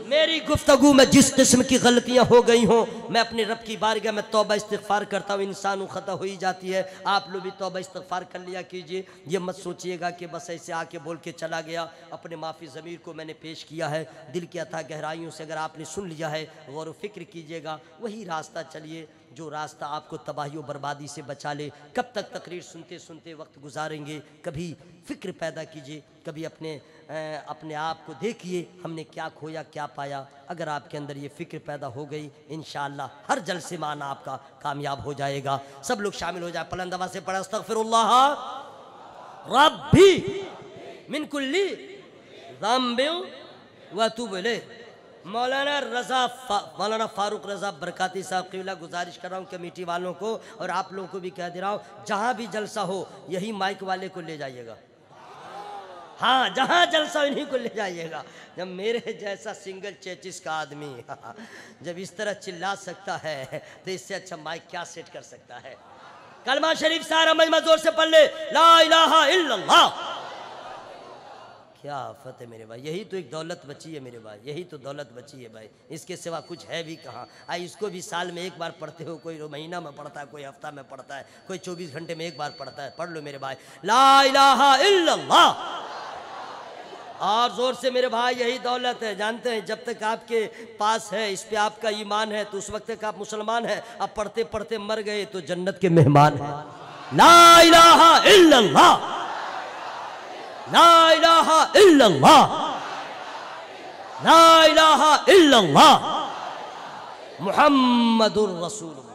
मेरी गुफ्तगू में जिस किस्म की गलतियां हो गई हों, मैं अपने रब की बारगाह में तौबा इस्तिग़फ़ार करता हूँ। इंसान खता हो ही जाती है, आप लोग भी तौबा इस्तिग़फ़ार कर लिया कीजिए। ये मत सोचिएगा कि बस ऐसे आके बोल के चला गया। अपने माफ़ी ज़मीर को मैंने पेश किया है, दिल की अथाह गहराइयों से अगर आपने सुन लिया है, गौर व फिक्र कीजिएगा, वही रास्ता चलिए जो रास्ता आपको तबाही और बर्बादी से बचा ले। कब तक तकरीर सुनते सुनते वक्त गुजारेंगे? कभी फ़िक्र पैदा कीजिए, कभी अपने आप को देखिए हमने क्या खोया क्या पाया। अगर आपके अंदर ये फ़िक्र पैदा हो गई, इंशाअल्लाह हर जलसे माना आपका कामयाब हो जाएगा। सब लोग शामिल हो जाए, बुलंद से पढ़ा अस्तग़फ़िरुल्लाह रब्बी मिन कुल्ली ज़ंबिन व अतूबु इलैह। मौलाना फारूक रज़ा बरकाती साहब क़िबला गुजारिश कर रहा हूँ कमेटी वालों को और आप लोगों को भी कह दे रहा हूँ, जहाँ भी जलसा हो यही माइक वाले को ले जाइएगा। हाँ, जहाँ जलसा इन्हीं को ले जाइएगा। जब मेरे जैसा सिंगल चेचिस का आदमी जब इस तरह चिल्ला सकता है तो इससे अच्छा माइक क्या सेट कर सकता है? कलमा शरीफ सारा मजमा जोर से पढ़ ले, ला इलाहा इल्लल्लाह। क्या आफत है मेरे भाई, यही तो एक दौलत बची है मेरे भाई, यही तो दौलत बची है भाई, इसके सिवा कुछ है भी कहाँ। आई इसको भी साल में एक बार पढ़ते हो, कोई महीना में पढ़ता है, कोई हफ्ता में पढ़ता है, कोई 24 घंटे में एक बार पढ़ता है। पढ़ लो मेरे भाई, ला इलाहा इल्लल्लाह। और जोर से मेरे भाई, यही दौलत है। जानते हैं जब तक आपके पास है, इस पे आपका ईमान है, तो उस वक्त तक आप मुसलमान हैं। अब पढ़ते पढ़ते मर गए तो जन्नत के मेहमान हैं। ला इलाहा इल्लल्लाह, ला इलाहा इल्लल्लाह, ला इलाहा इल्लल्लाह, मुहम्मदुर रसूलुल्लाह।